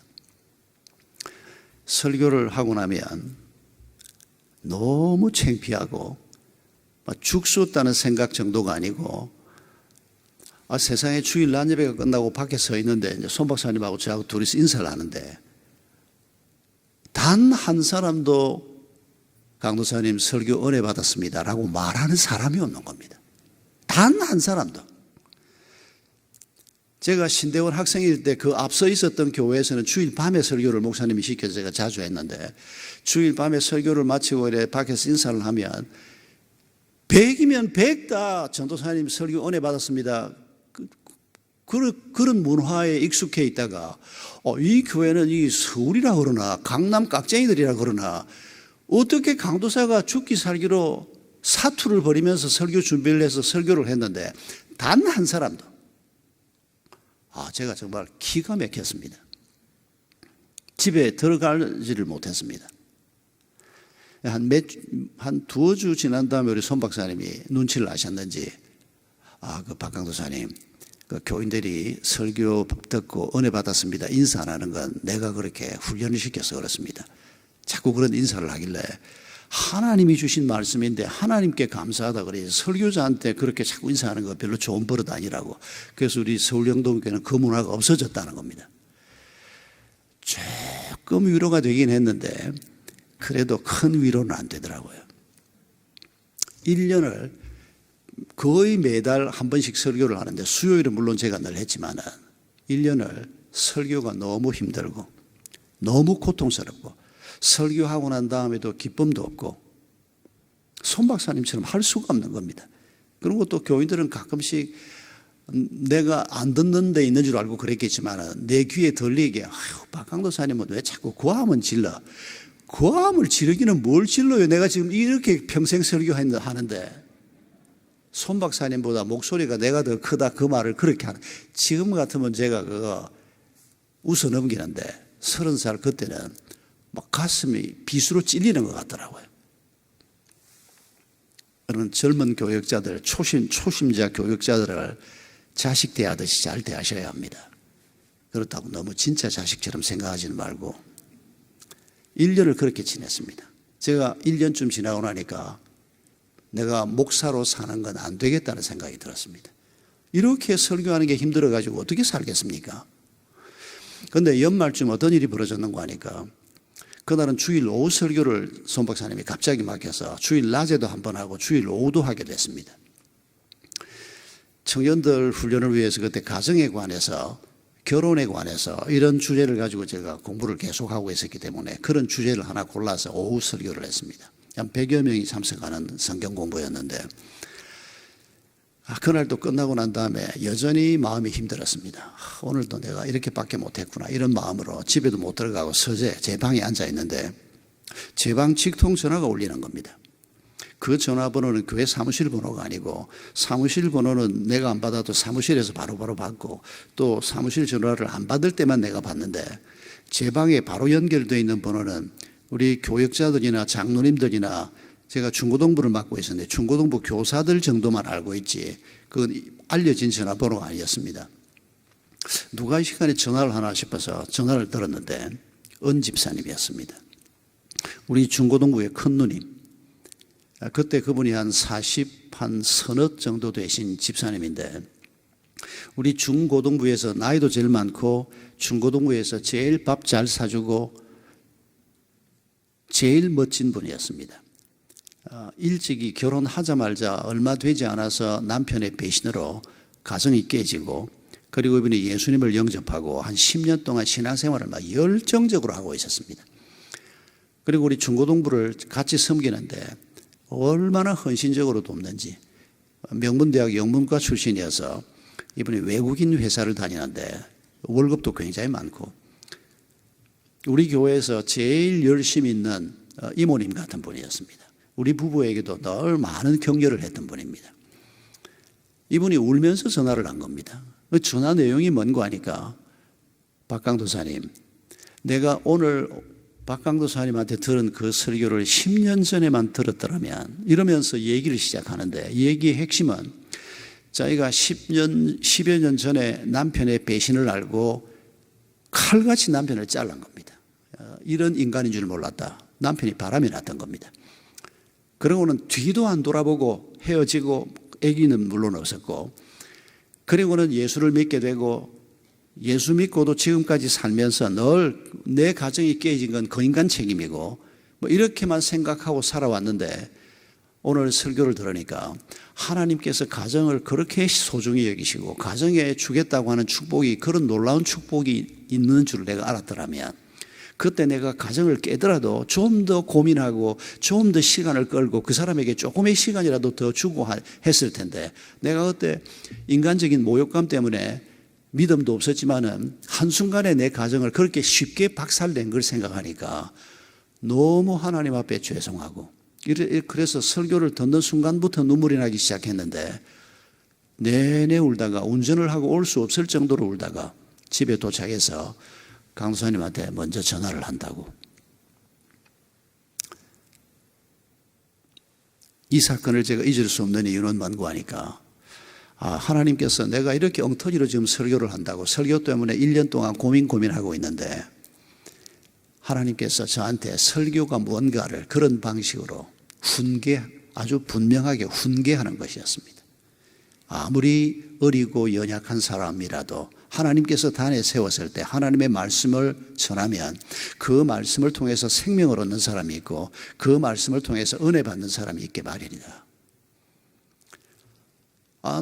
설교를 하고 나면 너무 창피하고, 죽었다는 생각 정도가 아니고, 세상에 주일 낮 예배가 끝나고 밖에 서 있는데 이제 손 박사님하고 저하고 둘이서 인사를 하는데, 단 한 사람도 강도사님 설교 은혜 받았습니다라고 말하는 사람이 없는 겁니다. 단 한 사람도. 제가 신대원 학생일 때 그 앞서 있었던 교회에서는 주일 밤에 설교를 목사님이 시켜서 제가 자주 했는데, 주일 밤에 설교를 마치고 이래 밖에서 인사를 하면 100이면 100 다 전도사님 설교 은혜 받았습니다, 그런 문화에 익숙해 있다가, 이 교회는 이 서울이라 그러나 강남 깍쟁이들이라 그러나 어떻게 강도사가 죽기 살기로 사투를 벌이면서 설교 준비를 해서 설교를 했는데 단 한 사람도 제가 정말 기가 막혔습니다. 집에 들어가지를 못했습니다. 한 두어 주 지난 다음에 우리 손 박사님이 눈치를 아셨는지 그 박강도사님, 그 교인들이 설교 듣고 은혜 받았습니다 인사 안 하는 건 내가 그렇게 훈련을 시켜서 그렇습니다. 자꾸 그런 인사를 하길래 하나님이 주신 말씀인데 하나님께 감사하다 그래서 설교자한테 그렇게 자꾸 인사하는 거 별로 좋은 버릇 아니라고. 그래서 우리 서울영동교회는 그 문화가 없어졌다는 겁니다. 조금 위로가 되긴 했는데 그래도 큰 위로는 안 되더라고요. 1년을 거의 매달 한 번씩 설교를 하는데 수요일은 물론 제가 늘 했지만은 1년을 설교가 너무 힘들고 너무 고통스럽고 설교하고 난 다음에도 기쁨도 없고 손 박사님처럼 할 수가 없는 겁니다. 그런 것도 교인들은 가끔씩 내가 안 듣는 데 있는 줄 알고 그랬겠지만 내 귀에 들리게 박강도사님은 왜 자꾸 고함은 질러. 고함을 지르기는 뭘 질러요. 내가 지금 이렇게 평생 설교하는데 손 박사님보다 목소리가 내가 더 크다 그 말을 그렇게 하는. 지금 같으면 제가 그거 웃어 넘기는데 30살 그때는 막 가슴이 비수로 찔리는 것 같더라고요. 그런 젊은 교역자들, 초심자 교역자들을 자식 대하듯이 잘 대하셔야 합니다. 그렇다고 너무 진짜 자식처럼 생각하지는 말고 1년을 그렇게 지냈습니다. 제가 1년쯤 지나고 나니까 내가 목사로 사는 건 안 되겠다는 생각이 들었습니다. 이렇게 설교하는 게 힘들어가지고 어떻게 살겠습니까? 그런데 연말쯤 어떤 일이 벌어졌는가 하니까 그날은 주일 오후 설교를 손 박사님이 갑자기 맡겨서 주일 낮에도 한번 하고 주일 오후도 하게 됐습니다. 청년들 훈련을 위해서 그때 가정에 관해서 결혼에 관해서 이런 주제를 가지고 제가 공부를 계속하고 있었기 때문에 그런 주제를 하나 골라서 오후 설교를 했습니다. 한 100여 명이 참석하는 성경 공부였는데 그날도 끝나고 난 다음에 여전히 마음이 힘들었습니다. 오늘도 내가 이렇게밖에 못했구나 이런 마음으로 집에도 못 들어가고 서재 제 방에 앉아 있는데 제 방 직통 전화가 울리는 겁니다. 그 전화번호는 교회 사무실 번호가 아니고 사무실 번호는 내가 안 받아도 사무실에서 바로바로 받고 또 사무실 전화를 안 받을 때만 내가 받는데 제 방에 바로 연결되어 있는 번호는 우리 교역자들이나 장로님들이나 제가 중고등부를 맡고 있었는데 중고등부 교사들 정도만 알고 있지 그건 알려진 전화번호가 아니었습니다. 누가 이 시간에 전화를 하나 싶어서 전화를 들었는데 은 집사님이었습니다. 우리 중고등부의 큰 누님. 그때 그분이 한 서너 정도 되신 집사님인데 우리 중고등부에서 나이도 제일 많고 중고등부에서 제일 밥 잘 사주고 제일 멋진 분이었습니다. 일찍이 결혼하자마자 얼마 되지 않아서 남편의 배신으로 가정이 깨지고 그리고 이분이 예수님을 영접하고 한 10년 동안 신앙생활을 막 열정적으로 하고 있었습니다. 그리고 우리 중고등부를 같이 섬기는데 얼마나 헌신적으로 돕는지 명문대학 영문과 출신이어서 이분이 외국인 회사를 다니는데 월급도 굉장히 많고 우리 교회에서 제일 열심히 있는 이모님 같은 분이었습니다. 우리 부부에게도 늘 많은 격려를 했던 분입니다. 이분이 울면서 전화를 한 겁니다. 그 전화 내용이 뭔가 하니까 박강도사님 내가 오늘 박강도사님한테 들은 그 설교를 10년 전에만 들었더라면 이러면서 얘기를 시작하는데 얘기의 핵심은 자기가 10여 년 전에 남편의 배신을 알고 칼같이 남편을 잘란 겁니다. 이런 인간인 줄 몰랐다. 남편이 바람이 났던 겁니다. 그러고는 뒤도 안 돌아보고 헤어지고 아기는 물론 없었고 그리고는 예수를 믿게 되고 예수 믿고도 지금까지 살면서 늘 내 가정이 깨진 건 그 인간 책임이고 뭐 이렇게만 생각하고 살아왔는데 오늘 설교를 들으니까 하나님께서 가정을 그렇게 소중히 여기시고 가정에 주겠다고 하는 축복이 그런 놀라운 축복이 있는 줄 내가 알았더라면 그때 내가 가정을 깨더라도 좀 더 고민하고 좀 더 시간을 끌고 그 사람에게 조금의 시간이라도 더 주고 했을 텐데 내가 그때 인간적인 모욕감 때문에 믿음도 없었지만은 한순간에 내 가정을 그렇게 쉽게 박살낸 걸 생각하니까 너무 하나님 앞에 죄송하고 그래서 설교를 듣는 순간부터 눈물이 나기 시작했는데 내내 울다가 운전을 하고 올 수 없을 정도로 울다가 집에 도착해서 강도사님한테 먼저 전화를 한다고. 이 사건을 제가 잊을 수 없는 이유는 뭔고 하니까 하나님께서 내가 이렇게 엉터리로 지금 설교를 한다고 설교 때문에 1년 동안 고민하고 있는데 하나님께서 저한테 설교가 뭔가를 그런 방식으로 아주 분명하게 훈계하는 것이었습니다. 아무리 어리고 연약한 사람이라도 하나님께서 단에 세웠을 때 하나님의 말씀을 전하면 그 말씀을 통해서 생명을 얻는 사람이 있고 그 말씀을 통해서 은혜 받는 사람이 있게 마련이다.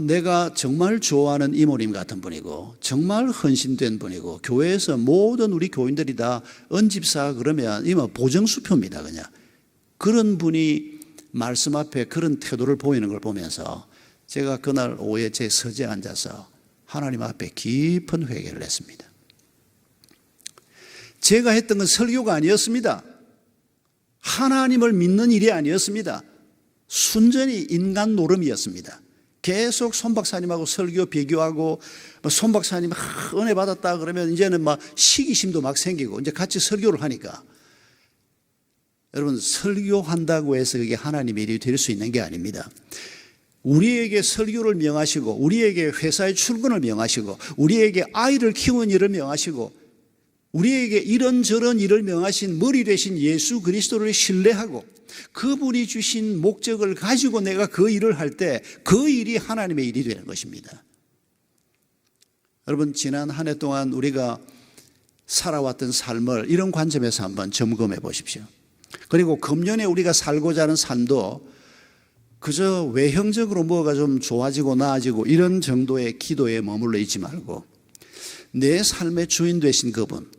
내가 정말 좋아하는 이모님 같은 분이고 정말 헌신된 분이고 교회에서 모든 우리 교인들이 다 은집사 그러면 이모 보정수표입니다. 그냥 그런 분이 말씀 앞에 그런 태도를 보이는 걸 보면서 제가 그날 오후에 제 서재에 앉아서 하나님 앞에 깊은 회개를 했습니다. 제가 했던 건 설교가 아니었습니다. 하나님을 믿는 일이 아니었습니다. 순전히 인간 노름이었습니다. 계속 손 박사님하고 설교 비교하고 손 박사님 은혜 받았다 그러면 이제는 막 시기심도 막 생기고 이제 같이 설교를 하니까 여러분 설교한다고 해서 그게 하나님의 일이 될 수 있는 게 아닙니다. 우리에게 설교를 명하시고 우리에게 회사에 출근을 명하시고 우리에게 아이를 키우는 일을 명하시고 우리에게 이런저런 일을 명하신 머리 되신 예수 그리스도를 신뢰하고 그분이 주신 목적을 가지고 내가 그 일을 할 때 그 일이 하나님의 일이 되는 것입니다. 여러분 지난 한 해 동안 우리가 살아왔던 삶을 이런 관점에서 한번 점검해 보십시오. 그리고 금년에 우리가 살고자 하는 삶도 그저 외형적으로 뭐가 좀 좋아지고 나아지고 이런 정도의 기도에 머물러 있지 말고 내 삶의 주인 되신 그분,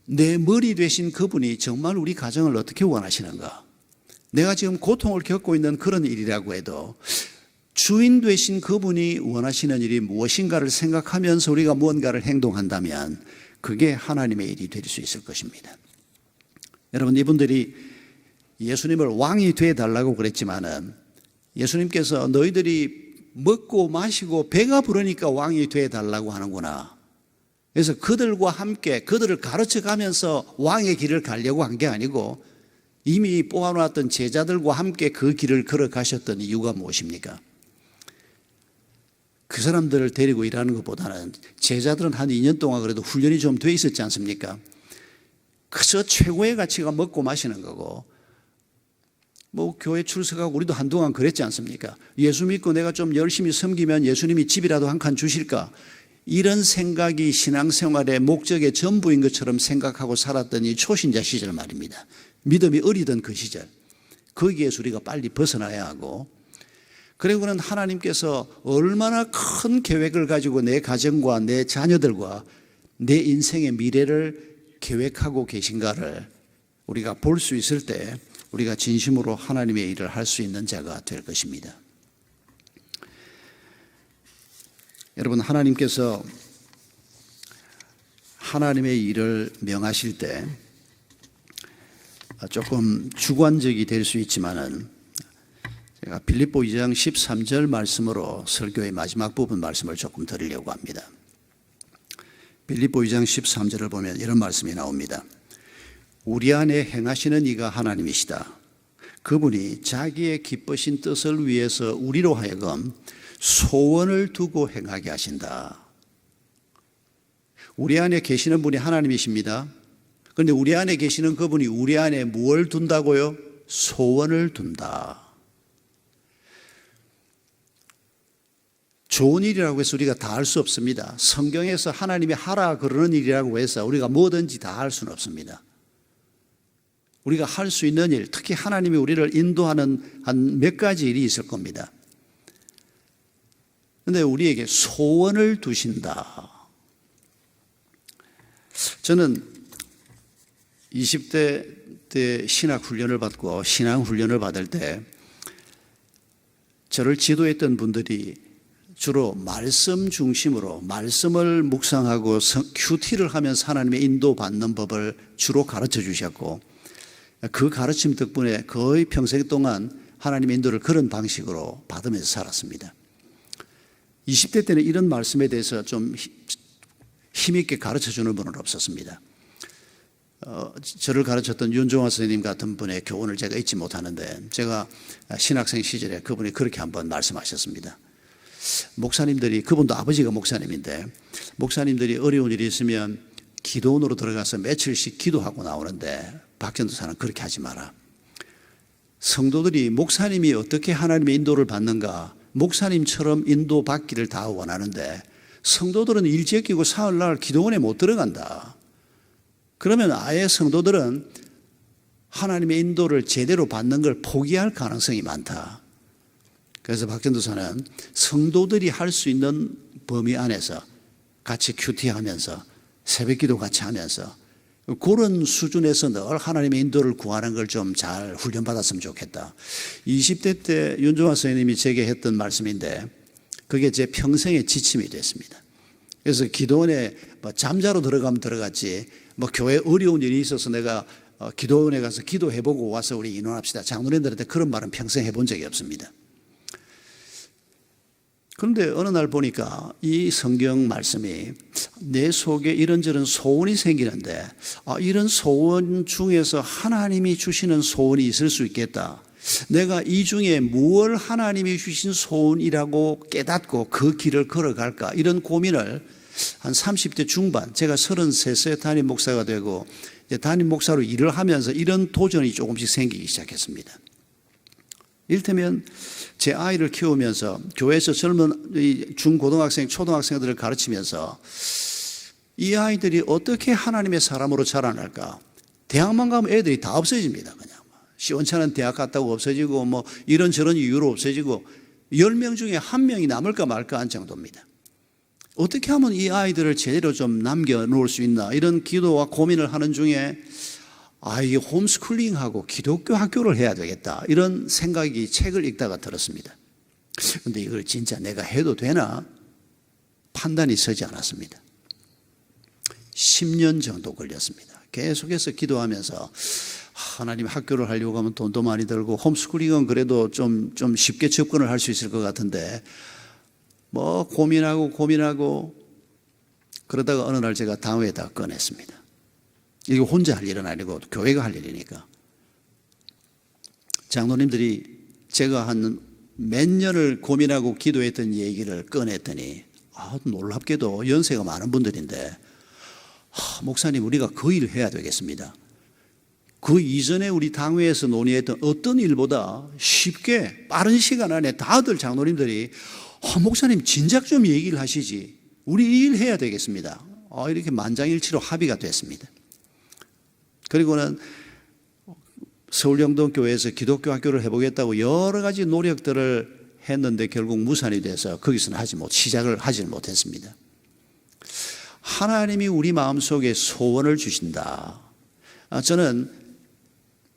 내 머리 되신 그분이 정말 우리 가정을 어떻게 원하시는가? 내가 지금 고통을 겪고 있는 그런 일이라고 해도 주인 되신 그분이 원하시는 일이 무엇인가를 생각하면서 우리가 무언가를 행동한다면 그게 하나님의 일이 될 수 있을 것입니다. 여러분 이분들이 예수님을 왕이 되어달라고 그랬지만은 예수님께서 너희들이 먹고 마시고 배가 부르니까 왕이 되어달라고 하는구나. 그래서 그들과 함께 그들을 가르쳐 가면서 왕의 길을 가려고 한 게 아니고 이미 뽑아놓았던 제자들과 함께 그 길을 걸어가셨던 이유가 무엇입니까? 그 사람들을 데리고 일하는 것보다는 제자들은 한 2년 동안 그래도 훈련이 좀 돼 있었지 않습니까? 그저 최고의 가치가 먹고 마시는 거고 교회 출석하고 우리도 한동안 그랬지 않습니까? 예수 믿고 내가 좀 열심히 섬기면 예수님이 집이라도 한 칸 주실까? 이런 생각이 신앙생활의 목적의 전부인 것처럼 생각하고 살았던 이 초신자 시절 말입니다. 믿음이 어리던 그 시절. 거기에서 우리가 빨리 벗어나야 하고 그리고는 하나님께서 얼마나 큰 계획을 가지고 내 가정과 내 자녀들과 내 인생의 미래를 계획하고 계신가를 우리가 볼 수 있을 때 우리가 진심으로 하나님의 일을 할 수 있는 자가 될 것입니다. 여러분 하나님께서 하나님의 일을 명하실 때 조금 주관적이 될 수 있지만은 제가 빌립보 2장 13절 말씀으로 설교의 마지막 부분 말씀을 조금 드리려고 합니다. 빌립보 2장 13절을 보면 이런 말씀이 나옵니다. 우리 안에 행하시는 이가 하나님이시다. 그분이 자기의 기쁘신 뜻을 위해서 우리로 하여금 소원을 두고 행하게 하신다. 우리 안에 계시는 분이 하나님이십니다. 그런데 우리 안에 계시는 그분이 우리 안에 무엇을 둔다고요? 소원을 둔다. 좋은 일이라고 해서 우리가 다 할 수 없습니다. 성경에서 하나님이 하라 그러는 일이라고 해서 우리가 뭐든지 다 할 수는 없습니다. 우리가 할 수 있는 일, 특히 하나님이 우리를 인도하는 한 몇 가지 일이 있을 겁니다. 그런데 우리에게 소원을 두신다. 저는 20대 때 신학 훈련을 받고 신앙 훈련을 받을 때 저를 지도했던 분들이 주로 말씀 중심으로 말씀을 묵상하고 큐티를 하면서 하나님의 인도받는 법을 주로 가르쳐 주셨고 그 가르침 덕분에 거의 평생 동안 하나님의 인도를 그런 방식으로 받으면서 살았습니다. 20대 때는 이런 말씀에 대해서 좀 힘있게 가르쳐주는 분은 없었습니다. 저를 가르쳤던 윤종화 선생님 같은 분의 교훈을 제가 잊지 못하는데, 제가 신학생 시절에 그분이 그렇게 한번 말씀하셨습니다. 목사님들이, 그분도 아버지가 목사님인데, 목사님들이 어려운 일이 있으면 기도원으로 들어가서 며칠씩 기도하고 나오는데, 박전도사는 그렇게 하지 마라. 성도들이 목사님이 어떻게 하나님의 인도를 받는가, 목사님처럼 인도받기를 다 원하는데 성도들은 일찍 끼고 사흘날 기도원에 못 들어간다. 그러면 아예 성도들은 하나님의 인도를 제대로 받는 걸 포기할 가능성이 많다. 그래서 박전도사는 성도들이 할 수 있는 범위 안에서 같이 큐티하면서 새벽기도 같이 하면서 그런 수준에서 늘 하나님의 인도를 구하는 걸 좀 잘 훈련받았으면 좋겠다. 20대 때 윤종화 선생님이 제게 했던 말씀인데 그게 제 평생의 지침이 됐습니다. 그래서 기도원에 잠자러 들어가면 들어갔지, 교회에 어려운 일이 있어서 내가 기도원에 가서 기도해보고 와서 우리 인원합시다, 장로님들한테 그런 말은 평생 해본 적이 없습니다. 그런데 어느 날 보니까 이 성경 말씀이 내 속에 이런저런 소원이 생기는데, 이런 소원 중에서 하나님이 주시는 소원이 있을 수 있겠다. 내가 이 중에 무엇을 하나님이 주신 소원이라고 깨닫고 그 길을 걸어갈까, 이런 고민을 한 30대 중반, 제가 33세 담임 목사가 되고 이제 담임 목사로 일을 하면서 이런 도전이 조금씩 생기기 시작했습니다. 이를테면 제 아이를 키우면서 교회에서 젊은 중고등학생, 초등학생들을 가르치면서 이 아이들이 어떻게 하나님의 사람으로 자라날까. 대학만 가면 애들이 다 없어집니다. 그냥 시원찮은 대학 갔다고 없어지고 이런저런 이유로 없어지고 10명 중에 1명이 남을까 말까 한 정도입니다. 어떻게 하면 이 아이들을 제대로 좀 남겨놓을 수 있나, 이런 기도와 고민을 하는 중에 이게 홈스쿨링하고 기독교 학교를 해야 되겠다, 이런 생각이 책을 읽다가 들었습니다. 그런데 이걸 진짜 내가 해도 되나 판단이 서지 않았습니다. 10년 정도 걸렸습니다. 계속해서 기도하면서 하나님, 학교를 하려고 하면 돈도 많이 들고 홈스쿨링은 그래도 좀 쉽게 접근을 할 수 있을 것 같은데 고민하고 그러다가 어느 날 제가 당회에다 꺼냈습니다. 이거 혼자 할 일은 아니고 교회가 할 일이니까. 장로님들이 제가 한 몇 년을 고민하고 기도했던 얘기를 꺼냈더니 놀랍게도 연세가 많은 분들인데, 목사님, 우리가 그 일을 해야 되겠습니다. 그 이전에 우리 당회에서 논의했던 어떤 일보다 쉽게 빠른 시간 안에 다들 장로님들이 목사님 진작 좀 얘기를 하시지, 우리 이 일 해야 되겠습니다. 이렇게 만장일치로 합의가 됐습니다. 그리고는 서울영동교회에서 기독교 학교를 해보겠다고 여러 가지 노력들을 했는데 결국 무산이 돼서 거기서는 시작을 하지 못했습니다. 하나님이 우리 마음속에 소원을 주신다. 저는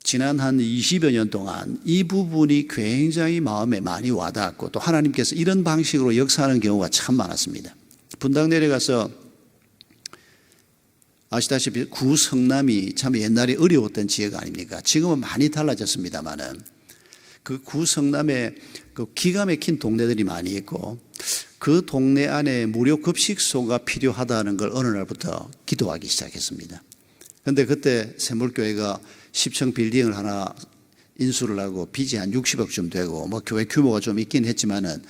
지난 한 20여 년 동안 이 부분이 굉장히 마음에 많이 와닿았고, 또 하나님께서 이런 방식으로 역사하는 경우가 참 많았습니다. 분당 내려가서 아시다시피 구성남이 참 옛날에 어려웠던 지역 아닙니까? 지금은 많이 달라졌습니다만은 그 구성남에 그 기가 막힌 동네들이 많이 있고, 그 동네 안에 무료 급식소가 필요하다는 걸 어느 날부터 기도하기 시작했습니다. 그런데 그때 샘물교회가 10층 빌딩을 하나 인수를 하고 빚이 한 60억쯤 되고 교회 규모가 좀 있긴 했지만은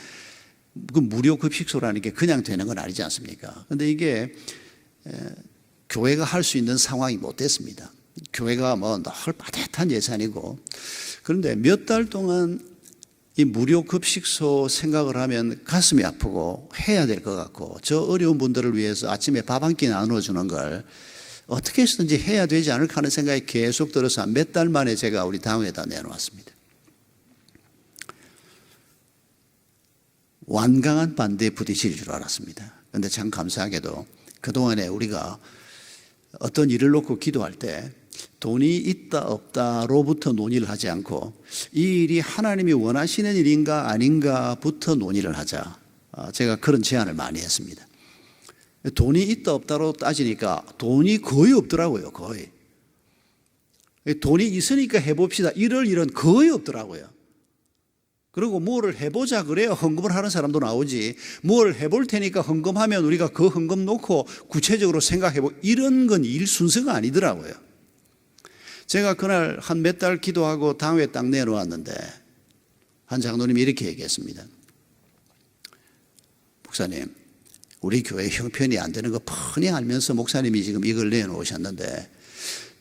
그 무료 급식소라는 게 그냥 되는 건 아니지 않습니까? 그런데 이게 교회가 할 수 있는 상황이 못 됐습니다. 교회가 늘 빠듯한 예산이고. 그런데 몇 달 동안 이 무료 급식소 생각을 하면 가슴이 아프고 해야 될 것 같고, 저 어려운 분들을 위해서 아침에 밥 한 끼 나눠주는 걸 어떻게 해서든지 해야 되지 않을까 하는 생각이 계속 들어서 몇 달 만에 제가 우리 당회에다 내놓았습니다. 완강한 반대에 부딪힐 줄 알았습니다. 그런데 참 감사하게도 그동안에 우리가 어떤 일을 놓고 기도할 때 돈이 있다 없다로부터 논의를 하지 않고 이 일이 하나님이 원하시는 일인가 아닌가부터 논의를 하자, 제가 그런 제안을 많이 했습니다. 돈이 있다 없다로 따지니까 돈이 거의 없더라고요. 거의. 돈이 있으니까 해봅시다. 이럴 일은 거의 없더라고요. 그리고 뭐를 해보자 그래야 헌금을 하는 사람도 나오지, 뭘 해볼 테니까 헌금하면 우리가 그 헌금 놓고 구체적으로 생각해보고 이런 건 일 순서가 아니더라고요. 제가 그날 한 몇 달 기도하고 당회에 딱 내놓았는데 한 장로님이 이렇게 얘기했습니다. 목사님, 우리 교회 형편이 안 되는 거 뻔히 알면서 목사님이 지금 이걸 내놓으셨는데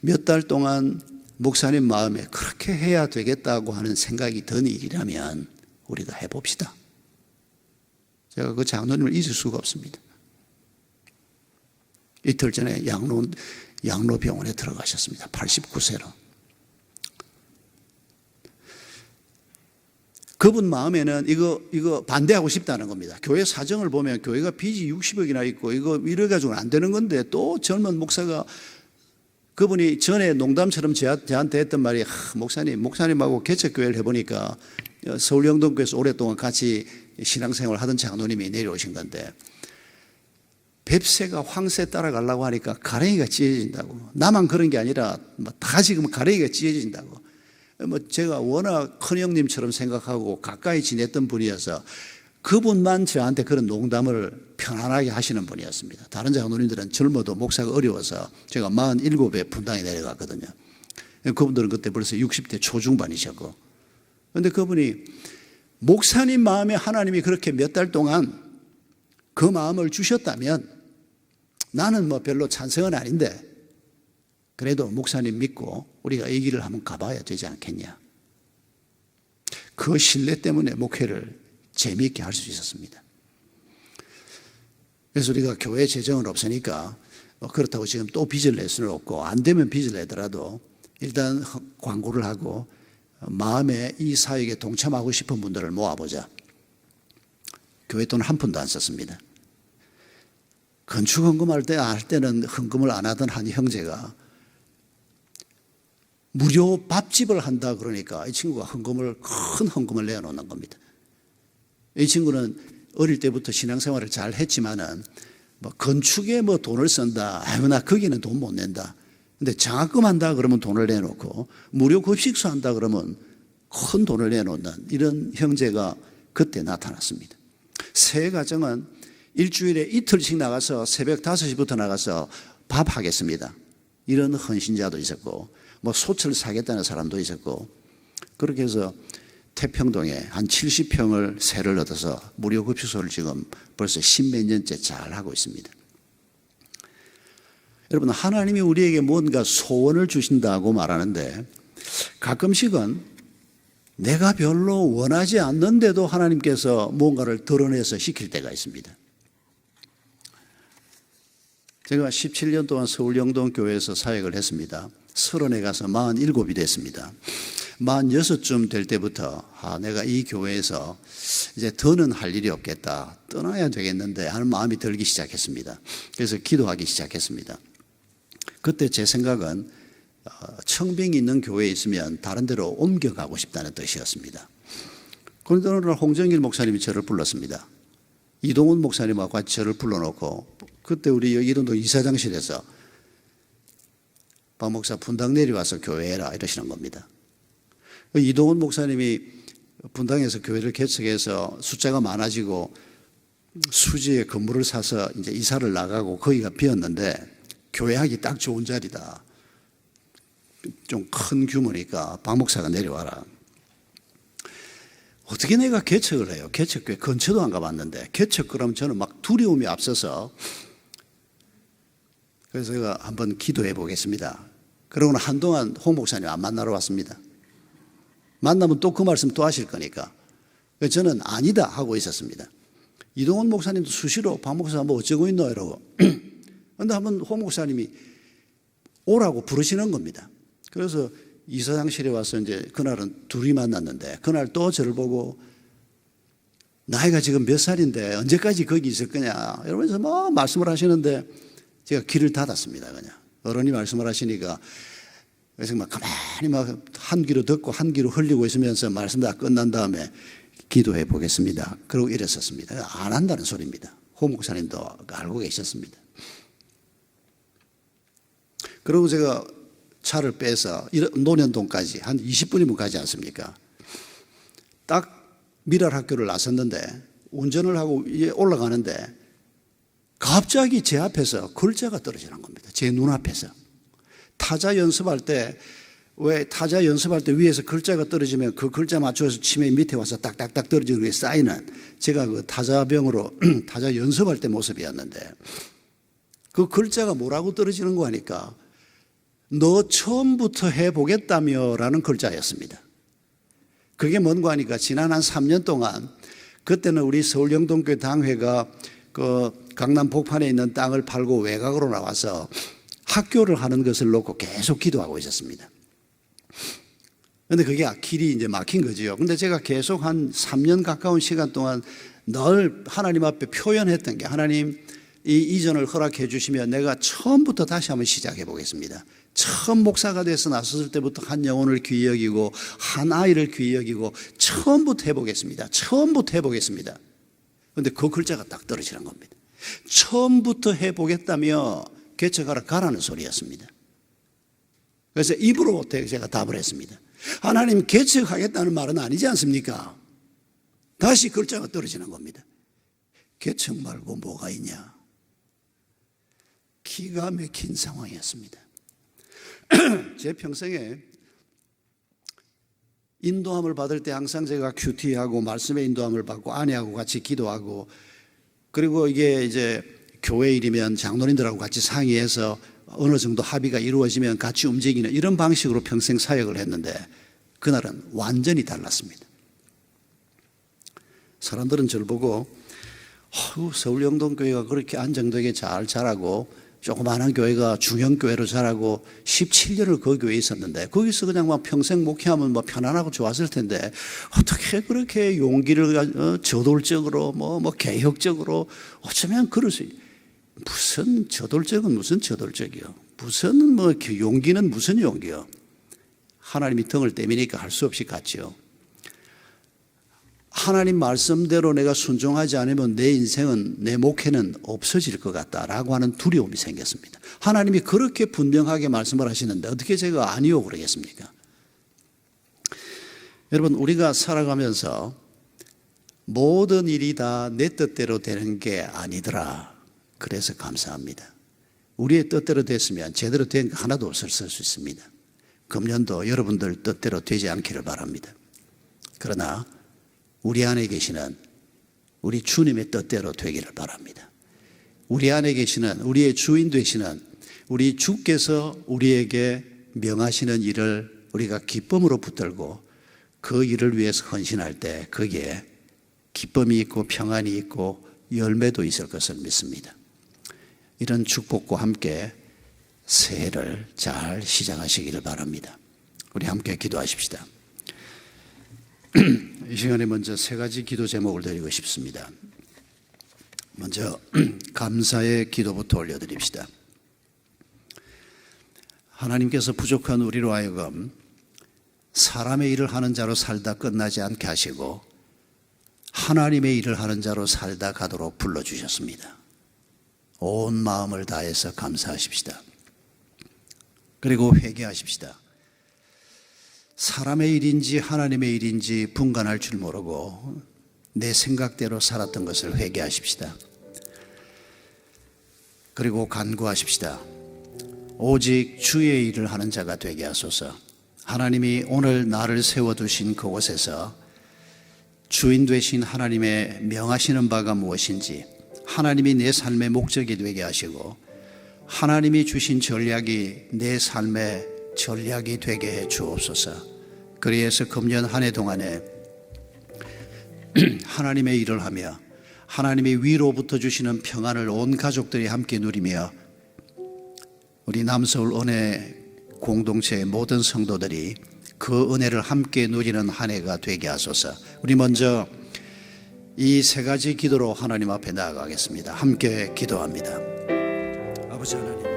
몇 달 동안 목사님 마음에 그렇게 해야 되겠다고 하는 생각이 든 일이라면 우리가 해봅시다. 제가 그 장로님을 잊을 수가 없습니다. 이틀 전에 양로병원에 들어가셨습니다. 89세로. 그분 마음에는 이거 반대하고 싶다는 겁니다. 교회 사정을 보면 교회가 빚이 60억이나 있고 이거 이래가지고는 안 되는 건데 또 젊은 목사가 그분이 전에 농담처럼 저한테 했던 말이 목사님하고 개척교회를 해보니까 서울 영동교회에서 오랫동안 같이 신앙생활을 하던 장로님이 내려오신 건데 뱁새가 황새 따라가려고 하니까 가랭이가 찢어진다고. 나만 그런 게 아니라 다 지금 가랭이가 찢어진다고. 제가 워낙 큰 형님처럼 생각하고 가까이 지냈던 분이어서 그분만 저한테 그런 농담을 편안하게 하시는 분이었습니다. 다른 장로님들은 젊어도 목사가 어려워서 제가 47에 분당에 내려갔거든요. 그분들은 그때 벌써 60대 초중반이셨고. 그런데 그분이 목사님 마음에 하나님이 그렇게 몇 달 동안 그 마음을 주셨다면 나는 별로 찬성은 아닌데 그래도 목사님 믿고 우리가 이 길을 한번 가봐야 되지 않겠냐. 그 신뢰 때문에 목회를 재미있게 할 수 있었습니다. 그래서 우리가 교회 재정은 없으니까 그렇다고 지금 또 빚을 낼 수는 없고 안 되면 빚을 내더라도 일단 광고를 하고 마음에 이 사역에 동참하고 싶은 분들을 모아보자. 교회 돈 한 푼도 안 썼습니다. 건축 헌금할 때는 헌금을 안 하던 한 형제가 무료 밥집을 한다 그러니까 이 친구가 큰 헌금을 내놓는 겁니다. 이 친구는 어릴 때부터 신앙생활을 잘 했지만은 건축에 돈을 쓴다. 아유, 나 거기는 돈 못 낸다. 근데 장학금 한다 그러면 돈을 내놓고 무료 급식소 한다 그러면 큰 돈을 내놓는 이런 형제가 그때 나타났습니다. 새 가정은 일주일에 이틀씩 나가서 새벽 5시부터 나가서 밥 하겠습니다. 이런 헌신자도 있었고 소철 사겠다는 사람도 있었고 그렇게 해서 태평동에 한 70평을 세를 얻어서 무료 급식소를 지금 벌써 10몇 년째 잘 하고 있습니다. 여러분, 하나님이 우리에게 뭔가 소원을 주신다고 말하는데 가끔씩은 내가 별로 원하지 않는데도 하나님께서 뭔가를 드러내서 시킬 때가 있습니다. 제가 17년 동안 서울 영동교회에서 사역을 했습니다. 30에 가서 47이 됐습니다. 46쯤 될 때부터 내가 이 교회에서 이제 더는 할 일이 없겠다. 떠나야 되겠는데 하는 마음이 들기 시작했습니다. 그래서 기도하기 시작했습니다. 그때 제 생각은 청빙이 있는 교회에 있으면 다른 데로 옮겨가고 싶다는 뜻이었습니다. 그런데 어느 날 홍정일 목사님이 저를 불렀습니다. 이동훈 목사님하고 같이 저를 불러놓고 그때 우리 이런도 이사장실에서 박 목사 분당 내려와서 교회해라 이러시는 겁니다. 이동훈 목사님이 분당에서 교회를 개척해서 숫자가 많아지고 수지에 건물을 사서 이제 이사를 나가고 거기가 비었는데 교회하기 딱 좋은 자리다. 좀 큰 규모니까 박 목사가 내려와라. 어떻게 내가 개척을 해요? 개척교회 근처도 안 가봤는데 개척 그러면 저는 막 두려움이 앞서서 그래서 제가 한번 기도해 보겠습니다. 그러고는 한동안 홍 목사님 안 만나러 왔습니다. 만나면 또 그 말씀 또 하실 거니까. 그래서 저는 아니다 하고 있었습니다. 이동훈 목사님도 수시로 박 목사 어쩌고 있노 이러고. 그런데 한번 홍 목사님이 오라고 부르시는 겁니다. 그래서 이사장실에 와서 이제 그날은 둘이 만났는데 그날 또 저를 보고 나이가 지금 몇 살인데 언제까지 거기 있을 거냐 이러면서 말씀을 하시는데 제가 귀를 닫았습니다. 그냥 어른이 말씀을 하시니까 그래서 가만히 한 귀로 듣고 한 귀로 흘리고 있으면서 말씀 다 끝난 다음에 기도해 보겠습니다. 그러고 일었었습니다. 안 한다는 소리입니다. 홍 목사님도 알고 계셨습니다. 그리고 제가 차를 빼서 논현동까지 한 20분이면 가지 않습니까? 딱 미랄 학교를 나섰는데 운전을 하고 올라가는데 갑자기 제 앞에서 글자가 떨어지는 겁니다. 제 눈앞에서. 타자 연습할 때 위에서 글자가 떨어지면 그 글자 맞춰서 치면 밑에 와서 딱딱딱 떨어지는 게 쌓이는, 제가 그 타자병으로 타자 연습할 때 모습이었는데, 그 글자가 뭐라고 떨어지는 거 하니까 너 처음부터 해보겠다며 라는 글자였습니다. 그게 뭔가 하니까 지난 한 3년 동안, 그때는 우리 서울 영동교회 당회가 그 강남 복판에 있는 땅을 팔고 외곽으로 나와서 학교를 하는 것을 놓고 계속 기도하고 있었습니다. 그런데 그게 길이 이제 막힌 거지요. 근데 제가 계속 한 3년 가까운 시간 동안 늘 하나님 앞에 표현했던 게, 하나님 이 이전을 허락해 주시면 내가 처음부터 다시 한번 시작해 보겠습니다. 처음 목사가 돼서 나섰을 때부터 한 영혼을 귀히 여기고 한 아이를 귀히 여기고 처음부터 해보겠습니다. 처음부터 해보겠습니다. 그런데 그 글자가 딱 떨어지는 겁니다. 처음부터 해보겠다며 개척하러 가라는 소리였습니다. 그래서 입으로 제가 답을 했습니다. 하나님, 개척하겠다는 말은 아니지 않습니까? 다시 글자가 떨어지는 겁니다. 개척 말고 뭐가 있냐? 기가 막힌 상황이었습니다. 제 평생에 인도함을 받을 때 항상 제가 큐티하고 말씀의 인도함을 받고 아내하고 같이 기도하고, 그리고 이게 이제 교회 일이면 장로님들하고 같이 상의해서 어느 정도 합의가 이루어지면 같이 움직이는 이런 방식으로 평생 사역을 했는데, 그날은 완전히 달랐습니다. 사람들은 저를 보고 서울 영동교회가 그렇게 안정되게 잘 자라고 조그마한 교회가 중형교회로 자라고 17년을 그 교회에 있었는데 거기서 그냥 막 평생 목회하면 뭐 편안하고 좋았을 텐데 어떻게 그렇게 용기를 저돌적으로 뭐 개혁적으로 어쩌면 그럴 수 무슨 저돌적은 무슨 저돌적이요, 무슨 뭐 용기는 무슨 용기요. 하나님이 등을 떼미니까 할 수 없이 갔죠. 하나님 말씀대로 내가 순종하지 않으면 내 인생은, 내 목회는 없어질 것 같다라고 하는 두려움이 생겼습니다. 하나님이 그렇게 분명하게 말씀을 하시는데 어떻게 제가 아니요 그러겠습니까? 여러분, 우리가 살아가면서 모든 일이 다 내 뜻대로 되는 게 아니더라. 그래서 감사합니다. 우리의 뜻대로 됐으면 제대로 된 거 하나도 없을 수 있습니다. 금년도 여러분들 뜻대로 되지 않기를 바랍니다. 그러나 우리 안에 계시는 우리 주님의 뜻대로 되기를 바랍니다. 우리 안에 계시는, 우리의 주인 되시는 우리 주께서 우리에게 명하시는 일을 우리가 기쁨으로 붙들고 그 일을 위해서 헌신할 때 거기에 기쁨이 있고 평안이 있고 열매도 있을 것을 믿습니다. 이런 축복과 함께 새해를 잘 시작하시기를 바랍니다. 우리 함께 기도하십시다. 이 시간에 먼저 세 가지 기도 제목을 드리고 싶습니다. 먼저 감사의 기도부터 올려드립시다. 하나님께서 부족한 우리로 하여금 사람의 일을 하는 자로 살다 끝나지 않게 하시고 하나님의 일을 하는 자로 살다 가도록 불러주셨습니다. 온 마음을 다해서 감사하십시다. 그리고 회개하십시다. 사람의 일인지 하나님의 일인지 분간할 줄 모르고 내 생각대로 살았던 것을 회개하십시다. 그리고 간구하십시다. 오직 주의 일을 하는 자가 되게 하소서. 하나님이 오늘 나를 세워두신 그곳에서 주인 되신 하나님의 명하시는 바가 무엇인지 하나님이 내 삶의 목적이 되게 하시고 하나님이 주신 전략이 내 삶의 전략이 되게 해 주옵소서. 그래서 금년 한 해 동안에 하나님의 일을 하며 하나님이 위로부터 주시는 평안을 온 가족들이 함께 누리며 우리 남서울 은혜 공동체의 모든 성도들이 그 은혜를 함께 누리는 한 해가 되게 하소서. 우리 먼저 이 세 가지 기도로 하나님 앞에 나아가겠습니다. 함께 기도합니다. 아버지 하나님,